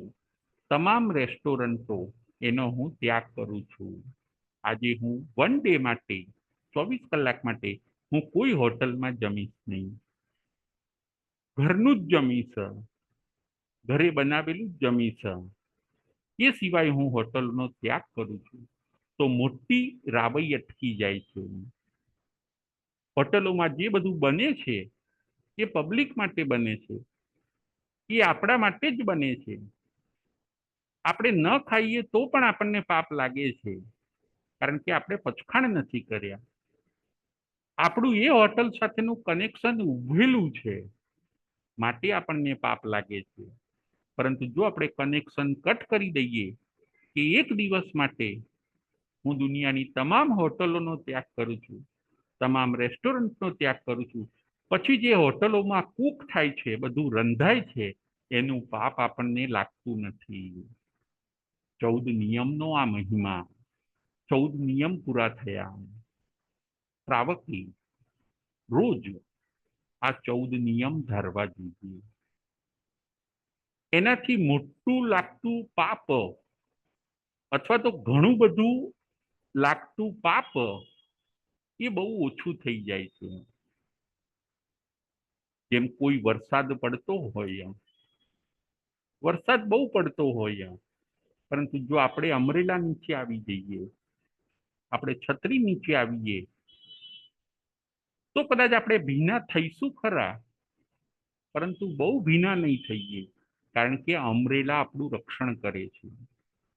તમામ રેસ્ટોરન્ટો, એનો હું ત્યાગ કરું છું. આજે હું 1 ડે માટે, 24 કલાક માટે હું કોઈ હોટલમાં જમીશ નહીં. ઘરનું જ જમીશ, ઘરે બનાવેલું જ જમીશ. એ સિવાય હું હોટલનો ત્યાગ કરું છું. તો મોટી રાબઈ અટકી જાય છે. હોટલોમાં જે બધું બને છે એ પબ્લિક માટે બને છે, એ આપણા માટે જ બને છે. આપણે ન ખાઈએ તો પણ આપણને પાપ લાગે છે, કારણ કે આપણે પચખાણ નથી કર્યા. આપણું એ હોટલ સાથેનું કનેક્શન ઉભેલું છે, માટે આપણને પાપ લાગે છે. પરંતુ જો આપણે કનેક્શન કટ કરી દઈએ કે એક દિવસ માટે હું દુનિયાની તમામ હોટલોનો ત્યાગ કરું છું, તમામ રેસ્ટોરન્ટનો ત્યાગ કરું છું, પછી જે હોટલોમાં કુક થાય છે, બધું રંધાય છે, એનું પાપ આપણને લાગતું નથી. 14 નિયમનો આ મહિમા. 14 નિયમ પૂરા થયા. શ્રાવકી રોજ આ 14 નિયમ ધારવા જોઈએ. એનાથી મોટું લાગતું પાપ અથવા તો ઘણું બધું લાગતું પાપ એ બહુ ઓછું થઈ જાય છે. જેમ કોઈ વરસાદ પડતો હોય, વરસાદ બહુ પડતો હોય, પરંતુ જો આપણે અમરેલા નીચે આવી જઈએ, આપણે છત્રી નીચે આવીએ, તો કદાચ આપણે ભીના થઈશું ખરા, પરંતુ બહુ ભીના નહીં થઈએ, કારણ કે અમરેલા આપણું રક્ષણ કરે છે,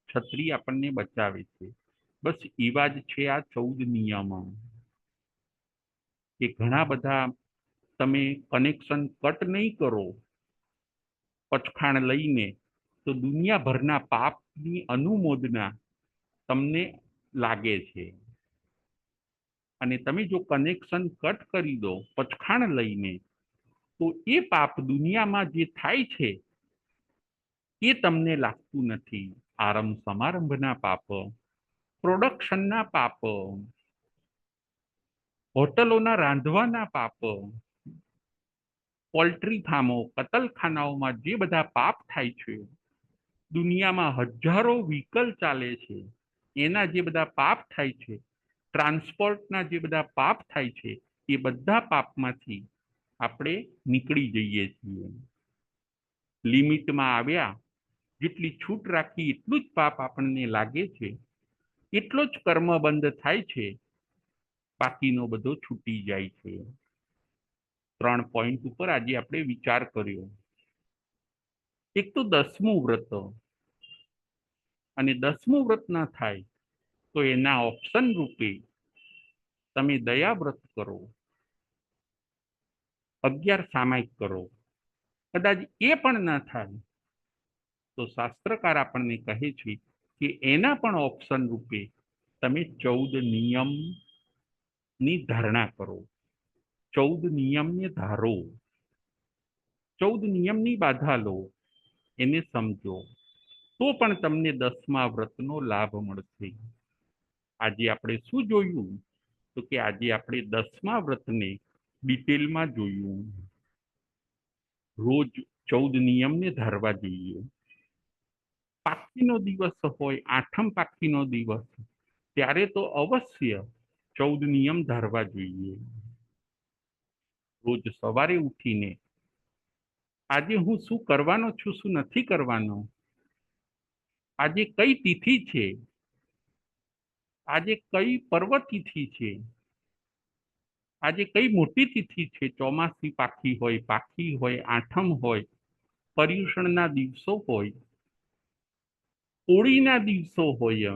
છત્રી આપણને બચાવે છે. બસ એવા જ છે આ 14 નિયમો. કે ઘણા બધા તમે કનેક્શન કટ નહીં કરો પચખાણ લઈને, તો દુનિયાભરના પાપની અનુમોદના તમને લાગે છે. અને તમે જો કનેક્શન કટ કરી દો પચખાણ લઈને, તો એ પાપ દુનિયામાં જે થાય છે એ તમને લાગતું નથી. આરંભ સમારંભના પાપ, પ્રોડક્શનના પાપ, હોટલોના રાંધવાના પાપ, પોલ્ટ્રી ફાર્મો, કતલખાનાઓમાં જે બધા પાપ થાય છે, દુનિયામાં હજારો વ્હીકલ ચાલે છે, એના જે બધા પાપ થાય છે, ટ્રાન્સપોર્ટના જે બધા પાપ થાય છે, એ બધા પાપમાંથી આપણે નીકળી જઈએ છીએ. લિમિટમાં આવ્યા, જેટલી છૂટ રાખી એટલું જ પાપ આપણને લાગે છે, એટલો જ કર્મ બંધ થાય છે, બાકીનો બધો છૂટી જાય છે. 3 પોઈન્ટ ઉપર આજે આપણે વિચાર કર્યો. એક તો 10મું વ્રત, અને 10મું વ્રત ના થાય તો એના ઓપ્શન રૂપે તમે દયા વ્રત કરો, 11 સામાયિક કરો. કદાચ એ પણ ના થાય તો શાસ્ત્રકાર આપણને કહે છે કે એના પણ ઓપ્શન રૂપે તમે 14 નિયમની ધારણા કરો, 14 નિયમને ધારો, 14 નિયમની બાધા લો, એને સમજો, તો પણ તમને 10મા વ્રતનો લાભ મળશે. આજે આપણે શું જોયું? તો કે આજે આપણે 10મા વ્રતને ડિટેલમાં જોયું. રોજ 14 નિયમને ધારવા જોઈએ. પાખીનો દિવસ હોય, આઠમ પાખીનો દિવસ, ત્યારે તો અવશ્ય 14 નિયમ ધારવા જોઈએ. રોજ સવારે ઉઠીને આજે હું શું કરવાનો છું, શું નથી કરવાનો, આજે કઈ તિથિ છે, આજે કઈ પર્વ તિથિ છે, આજે કઈ મોટી તિથિ છે, ચોમાસી પાખી હોય, આઠમ હોય, પર્યુષણના દિવસો હોય, હોળીના દિવસો હોય,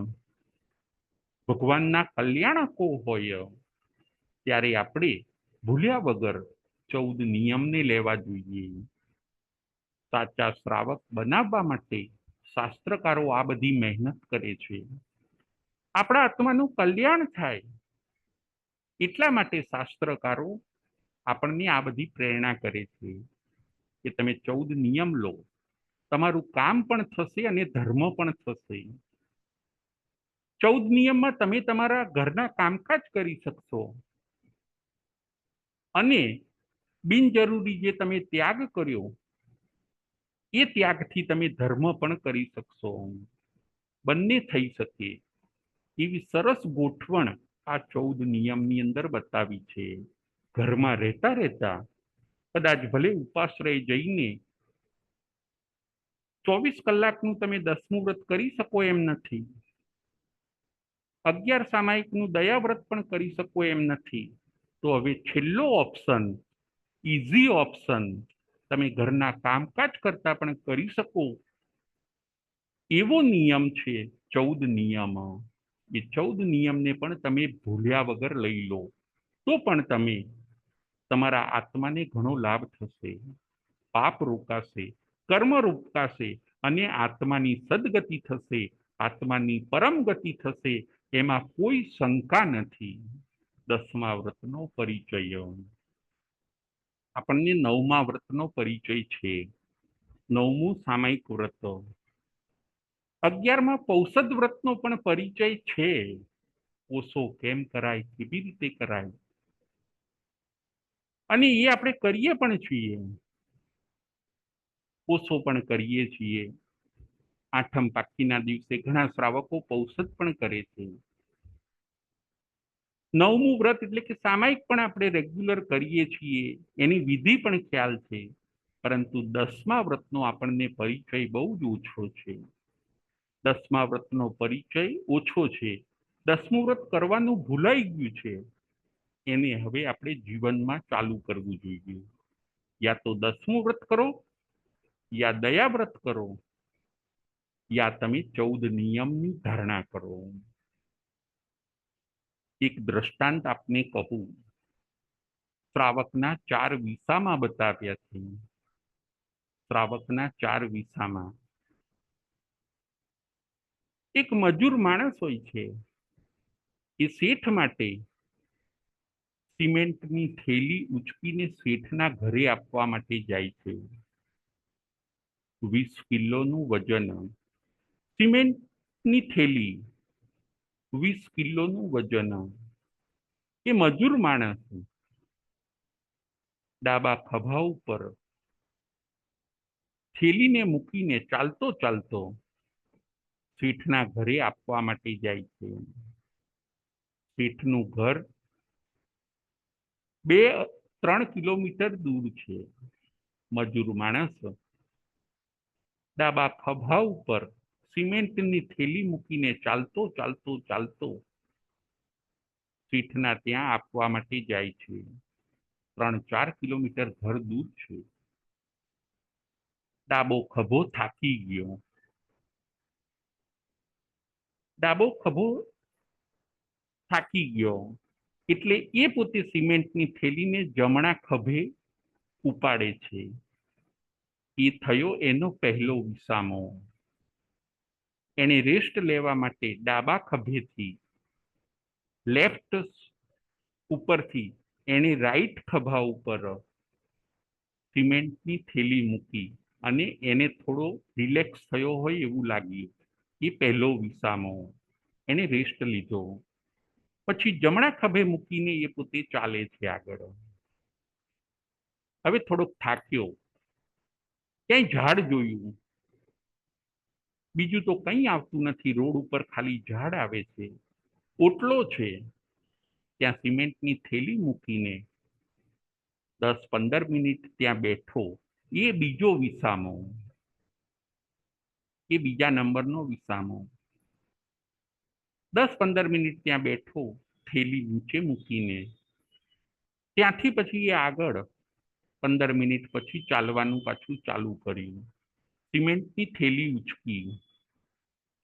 ભગવાનના કલ્યાણકો હોય, ત્યારે આપણે ભૂલ્યા વગર 14 નિયમને લેવા જોઈએ. સાચા શ્રાવક બનાવવા માટે શાસ્ત્રકારો આ બધી મહેનત કરે છે. આપણા આત્માનું કલ્યાણ થાય એટલા માટે શાસ્ત્રકારો આપણને આ બધી પ્રેરણા કરે છે કે તમે 14 નિયમ લો, તમારું કામ પણ થશે અને ધર્મ પણ થશે. 14 નિયમમાં તમે તમારા ઘરના કામકાજ કરી શકશો, અને બિનજરૂરી જે તમે ત્યાગ કર્યો એ ત્યાગથી તમે ધર્મ પણ કરી શકશો. બંને થઈ શકે એવી સરસ ગોઠવણ આ 14 નિયમની અંદર બતાવી છે. ઘરમાં રહેતા રહેતા કદાચ ભલે ઉપાશ્રય જઈને 24 કલાકનું તમે 10મું વ્રત કરી શકો એમ નથી, 11 સામાયિકનું દયા વ્રત પણ કરી શકો એમ નથી, તો હવે છેલ્લો ઓપ્શન, ઇઝી ઓપ્શન, તમે ઘરના કામકાજ કરતા પણ કરી શકો એવો નિયમ છે 14 નિયમ. એ 14 નિયમને પણ તમે ભૂલ્યા વગર લઈ લો, તો પણ તમે તમારા આત્માને ઘણો લાભ થશે, પાપ રોકાશે, કર્મ રોકાશે, અને આત્માની સદગતિ થશે, આત્માની પરમ ગતિ થશે, એમાં કોઈ શંકા નથી. 10મા વ્રતનો પરિચય. આપણને 9મા વ્રતનો પરિચય છે. 9મું સામાયિક વ્રત. 11મા પૌષદ વ્રતનો પણ પરિચય છે. ઓશો કેમ કરાય, કેવી રીતે કરાય, અને એ આપણે કરીએ પણ છીએ. ઓશો પણ કરીએ છીએ. આઠમ પાખીના દિવસે ઘણા શ્રાવકો પૌષદ પણ કરે છે. 9મું વ્રત એટલે કે સામાયિક પણ આપણે રેગ્યુલર કરીએ છીએ, એની વિધિ પણ ખ્યાલ છે, પરંતુ 10મા વ્રતનો આપણને પરિચય બહુ જ ઓછો છે. 10મા વ્રતનો પરિચય ઓછો છે. 10મું વ્રત કરવાનું ભૂલાઈ ગયું છે. એને હવે આપણે જીવનમાં ચાલુ કરવું જોઈએ. યા તો 10મું વ્રત કરો, યા દયા વ્રત કરો, યા તમે 14 નિયમની ધારણા કરો. એક દ્રષ્ટાંત આપને કહું. શ્રાવકના 4 વિસામાં બતાવ્યા છે. શ્રાવકના 4 વિસામાં એક મજૂર માણસ હોય છે. એ શેઠ માટે સિમેન્ટની થેલી ઉચકીને શેઠના ઘરે આપવા માટે જાય છે. 20 કિલોનું વજન, સિમેન્ટની થેલી, 20 કિલોનું વજન. એ મજૂર માણસ ડાબા ખભા ઉપર થેલીને મૂકીને ચાલતો ચાલતો શેઠના ઘરે આપવા માટે જાય છે. શેઠનું ઘર 2-3 કિલોમીટર દૂર છે. મજૂર માણસ ડાબા ખભા ઉપર સિમેન્ટની થેલી મૂકીને ચાલતો ચાલતો ચાલતો શેઠના ત્યાં આપવા માટે જાય છે. 3-4 કિલોમીટર ઘર દૂર છે. ડાબો ખભો થાકી ગયો. ડાબો ખભો થાકી ગયો એટલે એ પોતે સિમેન્ટની થેલીને જમણા ખભે ઉપાડે છે. એ થયો એનો પહેલો વિસામો. એને રેસ્ટ લેવા માટે ડાબા ખભેથી લેફ્ટ ઉપરથી એને રાઈટ ખભા ઉપર સિમેન્ટની થેલી મૂકી અને એને થોડો રિલેક્સ થયો હોય એવું લાગ્યું. એ પહેલો વિસામો. એને રેસ્ટ લીધો. પછી જમણા ખભે મૂકીને એ પોતે ચાલે છે આગળ. હવે થોડોક થાક્યો. ક્યાંય ઝાડ જોયું. બીજું તો કંઈ આવતું નથી. રોડ ઉપર ખાલી ઝાડ આવે છે. ઓટલો છે. ત્યાં સિમેન્ટની થેલી મૂકીને 10-15 મિનિટ ત્યાં બેઠો. એ બીજો વિસામો. એ બીજા નંબરનો વિસામો. 10-15 મિનિટ ત્યાં બેઠો થેલી નીચે મૂકીને. ત્યાંથી પછી એ આગળ 15 મિનિટ પછી ચાલવાનું પાછું ચાલુ કર્યું. સિમેન્ટની થેલી ઉચકી.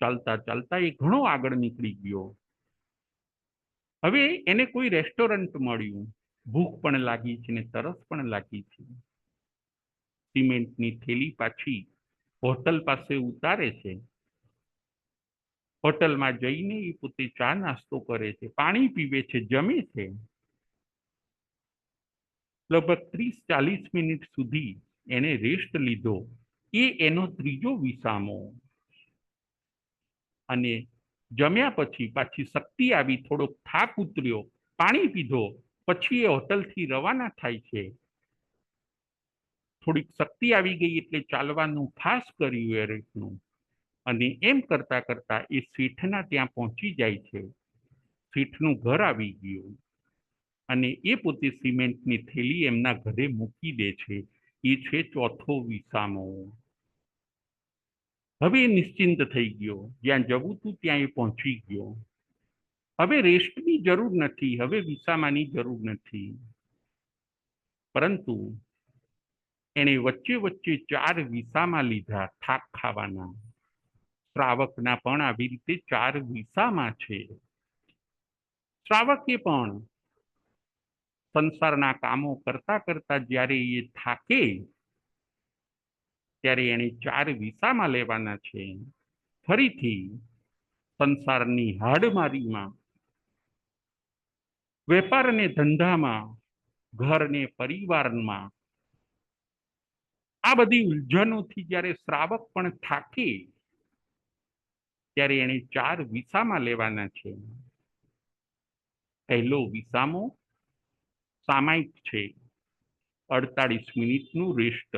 ચાલતા ચાલતા એ ઘણો આગળ નીકળી ગયો. હવે એને કોઈ રેસ્ટોરન્ટ મળ્યું. ભૂખ પણ લાગી છે ને તરસ પણ લાગી છે. સિમેન્ટની થેલી પાછી હોટલ પાસે ઉતારે છે. હોટલમાં જઈને એ પોતે ચા નાસ્તો કરે છે, પાણી પીવે છે, જમે છે. લગભગ 30-40 મિનિટ સુધી એને રેસ્ટ લીધો. એ એનો ત્રીજો વિસામો. અને જમ્યા પછી પાછી શક્તિ આવી, થોડોક થાક ઉતર્યો, પાણી પીધો, પછી એ હોટલથી રવાના થાય છે. થોડીક શક્તિ આવી ગઈ એટલે ચાલવાનું ખાસ કર્યું એ રીતનું. અને એમ કરતા કરતા એ શેઠના ત્યાં પહોંચી જાય છે. શેઠનું ઘર આવી ગયું અને એ પોતે સિમેન્ટની થેલી એમના ઘરે મૂકી દે છે. એ છે ચોથો વિસામો. હવે એ નિશ્ચિંત થઈ ગયો. જ્યાં જવું હતું ત્યાં એ પહોંચી ગયો. હવે રેસ્ટની જરૂર નથી. હવે વિસામાની જરૂર નથી. પરંતુ એણે વચ્ચે વચ્ચે 4 વિસામા લીધા થાક ખાવાના. શ્રાવકના પણ આવી રીતે 4 વિસામા છે. શ્રાવકે પણ સંસારના કામો કરતા કરતા જ્યારે એ થાકે ત્યારે એને 4 વિસામા લેવાના છે. ફરીથી સંસારની હાડમારીમાં, વેપાર અને ધંધામાં, ઘર ને પરિવારમાં આ બધી ઉલઝનોથી જ્યારે શ્રાવક પણ થાકે ત્યારે એને 4 વિસામા લેવાના છે. પહેલો વિસામો સામાયિક છે. 48 મિનિટનું રેસ્ટ.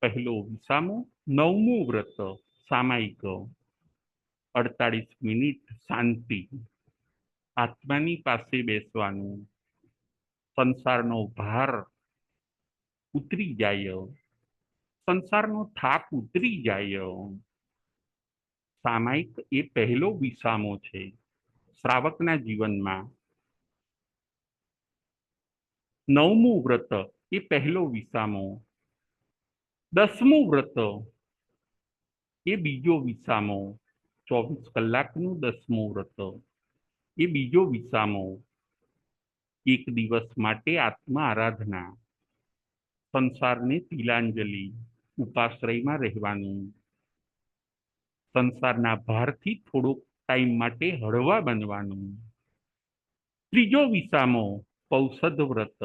પહેલો વિસામો 9મું વ્રત સામાયિક. 48 મિનિટ શાંતિ. આત્માની પાસે બેસવાનું. સંસારનો ભાર ઉતરી જાય. સંસારનો થાક ઉતરી જાય. સામાયિક એ પહેલો વિસામો છે શ્રાવકના જીવનમાં. 9મું વ્રત એ પહેલો વિસામો. 10મું વ્રત એ બીજો વિસામો. 24 કલાકનું 10મું વ્રત એ બીજો વિસામો. 1 દિવસ માટે આત્મા આરાધના. સંસારને તિલાંજલિ. ઉપાશ્રયમાં રહેવાનું. સંસારના ભારથી થોડોક ટાઈમ માટે હળવા બનવાનું. ત્રીજો વિસામો પૌષધ વ્રત.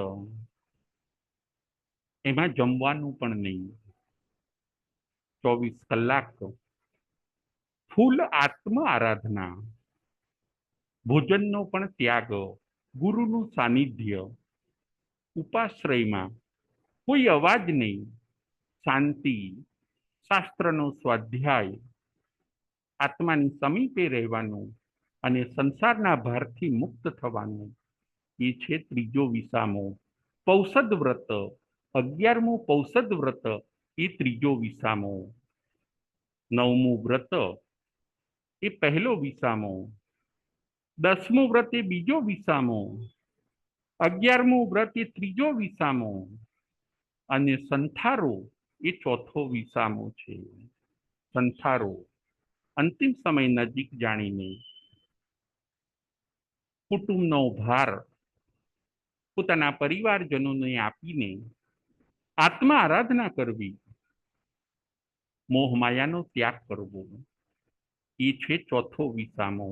એમાં જમવાનું પણ નહીં. 24 કલાક ફૂલ આત્મ આરાધના. ભોજનનો પણ ત્યાગ. ગુરુનું સાનિધ્ય. ઉપાશ્રયમાં કોઈ અવાજ નહીં. શાંતિ. શાસ્ત્રનો સ્વાધ્યાય. આત્માની સમીપે રહેવાનું અને સંસારના ભારથી મુક્ત થવાનું, એ છે ત્રીજો વિસામો. પૌષદ વ્રત, 11મું પૌષદ વ્રત એ ત્રીજો વિસામો. 9મું વ્રત એ પહેલો વિસામો. 10મું વ્રત એ બીજો વિસામો. 11મું વ્રત એ ત્રીજો વિસામો. અને સંથારો એ ચોથો વિસામો છે. સંથારો અંતિમ સમય નજીક જાણીને કુટુંબનો ભાર પોતાના પરિવારજનોને આપીને આત્મા આરાધના કરવી, મોહમાયાનો ત્યાગ કરવો, એ છે ચોથો વિસામો.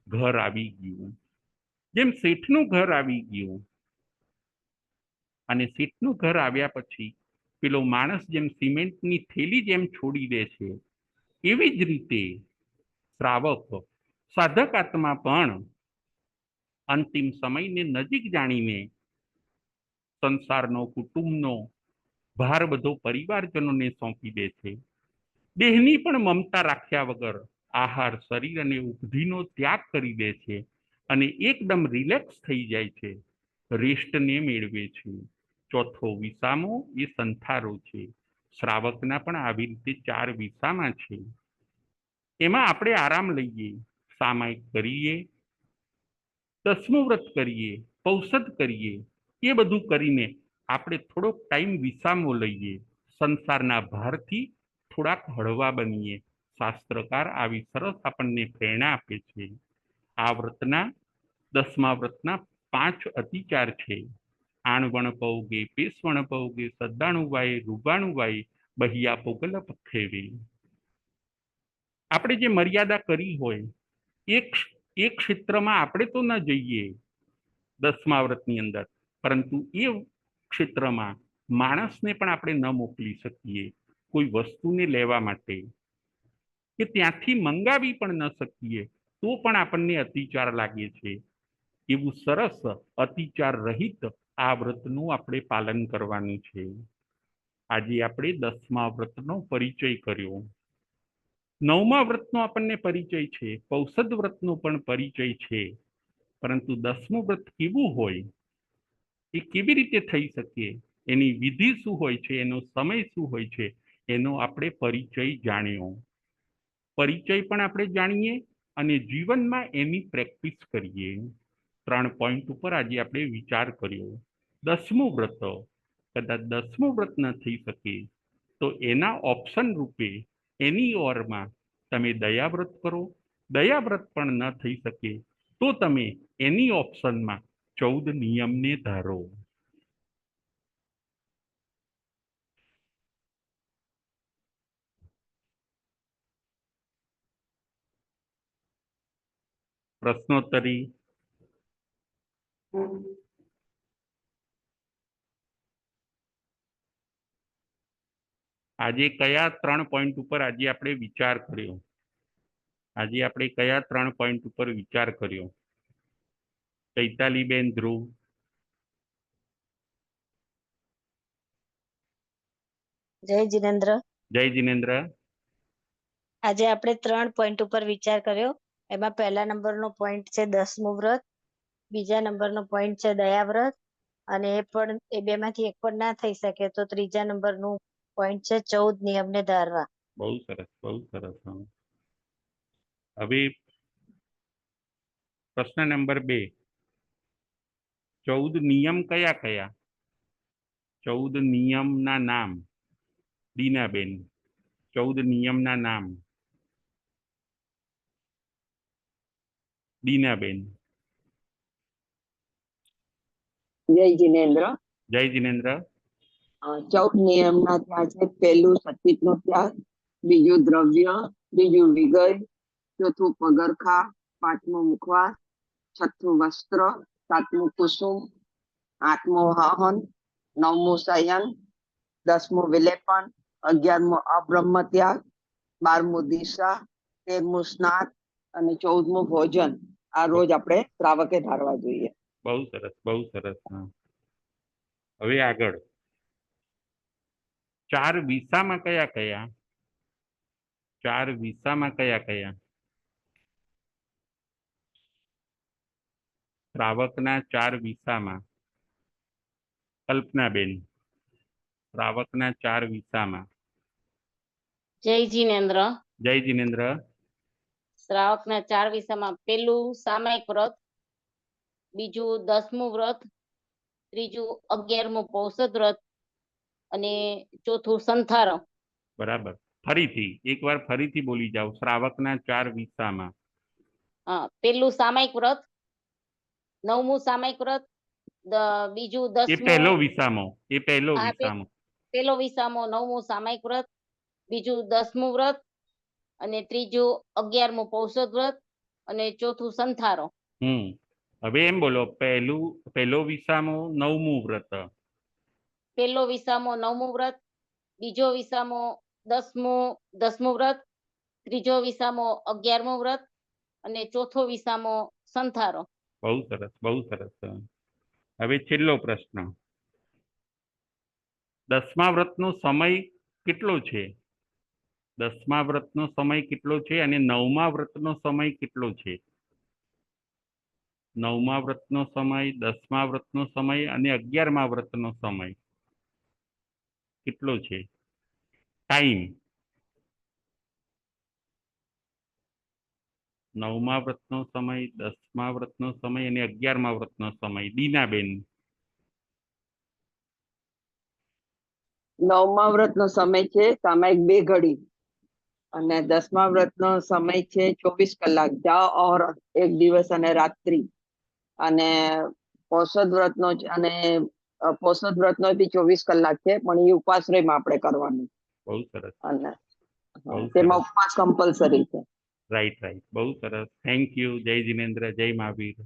ઘર આવી ગયું. જેમ શેઠનું ઘર આવી ગયું અને શેઠનું ઘર આવ્યા પછી પેલો માણસ જેમ સિમેન્ટની થેલી જેમ છોડી દે છે, એવી જ રીતે શ્રાવક સાધક આત્મા પણ અંતિમ સમયને નજીક જાણીને સંસારનો, કુટુંબનો ભાર બધો પરિવારજનોને સોંપી દે છે. દેહની પણ મમતા રાખ્યા વગર આહાર, શરીર અને ઉપધિનો ત્યાગ કરી દે છે અને એકદમ રિલેક્સ થઈ જાય છે, રેસ્ટને મેળવે છે. ચોથો વિસામો એ સંથારો છે. શ્રાવકના પણ આવી રીતે 4 વિસામા છે. એમાં આપણે આરામ લઈએ, સામાયિક કરીએ, 10મું વ્રત કરીએ, પૌષદ કરીએ, એ બધું કરીને આપણે થોડોક ટાઈમ વિસામો લઈએ, સંસારના ભારથી થોડાક હળવા બનીએ. શાસ્ત્રકાર આવી સરસ આપણને પ્રેરણા આપે છે. આ વ્રતના 10મા વ્રતના 5 અતિચાર છે. આણવણ પૌગે, પેસવણ પૌગે, સદ્દાણુવાય, રૂબાણુવાય, બહિયા પોગલ પથેવે. આપણે જે મર્યાદા કરી હોય એક ક્ષેત્રમાં આપણે તો ન જઈએ 10મા વ્રતની અંદર, પરંતુ એ ક્ષેત્રમાં માણસને પણ આપણે ન મોકલી શકીએ કોઈ વસ્તુને લેવા માટે, કે ત્યાંથી મંગાવી પણ ન શકીએ તો પણ આપણને અતિચાર લાગે છે. એવું સરસ અતિચાર રહિત આ વ્રતનું આપણે પાલન કરવાનું છે. આજે આપણે 10મા વ્રતનો પરિચય કર્યો. 9મા વ્રતનો આપણને પરિચય છે, પૌષદ વ્રતનો પણ પરિચય છે. પરંતુ 10મું વ્રત કેવું હોય, એ કેવી રીતે થઈ શકે, એની વિધિ શું હોય છે, એનો સમય શું હોય છે, એનો આપણે પરિચય જાણ્યો. પરિચય પણ આપણે જાણીએ અને જીવનમાં એની પ્રેક્ટિસ કરીએ. 3 પોઈન્ટ ઉપર આજે આપણે વિચાર કર્યો. 10મું વ્રત, કદાચ 10મું વ્રત ન થઈ શકે તો એના ઓપ્શન રૂપે એની ઓરમાં તમે દયાવ્રત કરો. દયાવ્રત પણ ન થઈ શકે તો તમે એની ઓપ્શનમાં 14 નિયમને ધારો. પ્રશ્નોત્તરી. આજે કયા 3 પોઈન્ટ ઉપર આજે આપણે વિચાર કર્યો? આજે આપણે કયા 3 પોઈન્ટ ઉપર વિચાર કર્યો? ચૈતાલીબેન, ધ્રુવ. જય જીનેન્દ્ર. જય જીનેન્દ્ર. આજે આપણે 3 પોઈન્ટ ઉપર વિચાર કર્યો. એમાં પહેલા નંબરનો પોઈન્ટ છે 10મું વ્રત, બીજા નંબરનો પોઈન્ટ છે દયાવ્રત, અને એ બેમાંથી એક પણ ના થઈ શકે તો ત્રીજા નંબરનું પોઈન્ટ છે 14 નિયમને ધારવા. બહુ સરસ, બહુ સરસ. હવે પ્રશ્ન નંબર 2, 14 નિયમ કયા કયા? 14 નિયમના નામ. દીનાબેન, 14 નિયમના નામ. દીનાબેન. જય જીનેન્દ્ર. જય જીનેન્દ્ર. 14 નિયમના ત્યાં છે. પહેલું સચિતનો ત્યાગ, બીજું દ્રવ્ય, બીજું વિગય, ચોથું પગરખા, પાંચમું મુખવાસ, છઠ્ઠું વસ્ત્ર, સાતમું કુસુમ, આઠમું હવન, 9મું શયન, 10મું વિલેપન, 11મું અબ્રહ્મ ત્યાગ, 12મું દિશા, 13મું સ્નાન અને 14મું ભોજન. આ રોજ આપણે શ્રાવકે ધારવા જોઈએ. બહુ સરસ, બહુ સરસ. હવે આગળ 4 વિસામાં કયા કયા? ચાર વિસામાં કયા કયા? શ્રાવકના ચાર વિસામાં. કલ્પનાબેન, શ્રાવકના ચાર વિસામાં. જય જીનેન્દ્ર. જય જીનેન્દ્ર. શ્રાવકના ચાર વિસામાં પેલું સામાયિક વ્રત, બીજું 10મું વ્રત, ત્રીજું 11મું પૌષદ વ્રત અને ચોથું સંથારો. બરાબર. ફરીથી એકવાર ફરીથી બોલી જાઓ. શ્રાવકના ચાર વિસામાં. હા, પેલું સામાયિક વ્રત, 9મું સામાયિક વ્રત, બીજું એ 10મું પહેલો વિસામો. એ પહેલો હા, વિસામો. પેલો વિસામો 9મું સામાયિક વ્રત, બીજું 10મું વ્રત અને ત્રીજું 11મું પૌષદ વ્રત અને ચોથું સંથારો. હવે એમ બોલો, પહેલો વિસામો 9મું વ્રત, પેલો વિસામો 9મું વ્રત, બીજો વિસામો 10મું વ્રત, ત્રીજો વિસામો 11મું વ્રત અને ચોથો વિસામો સંથારો. બહુ સરસ, બહુ સરસ. હવે છેલ્લો પ્રશ્ન. 10મા વ્રતનો સમય કેટલો છે? 10મા વ્રતનો સમય કેટલો છે અને 9મા વ્રતનો સમય કેટલો છે? 9મા વ્રતનો સમય, 10મા વ્રતનો સમય અને 11મા વ્રતનો સમય કેટલો છે? ટાઈમ. 9મા વ્રતનો સમય, 10મા વ્રતનો સમય અને 11મા વ્રતનો સમય. દીનાબેન. 9મા વ્રતનો સમય છે સામાયિક 2 ઘડી અને 10મા વ્રતનો સમય છે 24 કલાક, જા ઓર 1 દિવસ અને રાત્રિ. અને પૌષદ વ્રતનો બી 24 કલાક છે, પણ એ ઉપાશ્રયમાં આપણે કરવાનું. બહુ સરસ, અને બહુ તેમાં સરસ. ઉપવાસ કમ્પલસરી છે. Right, right. બહુ સરસ. Thank you. જય જીનેન્દ્ર, જય મહાવીર.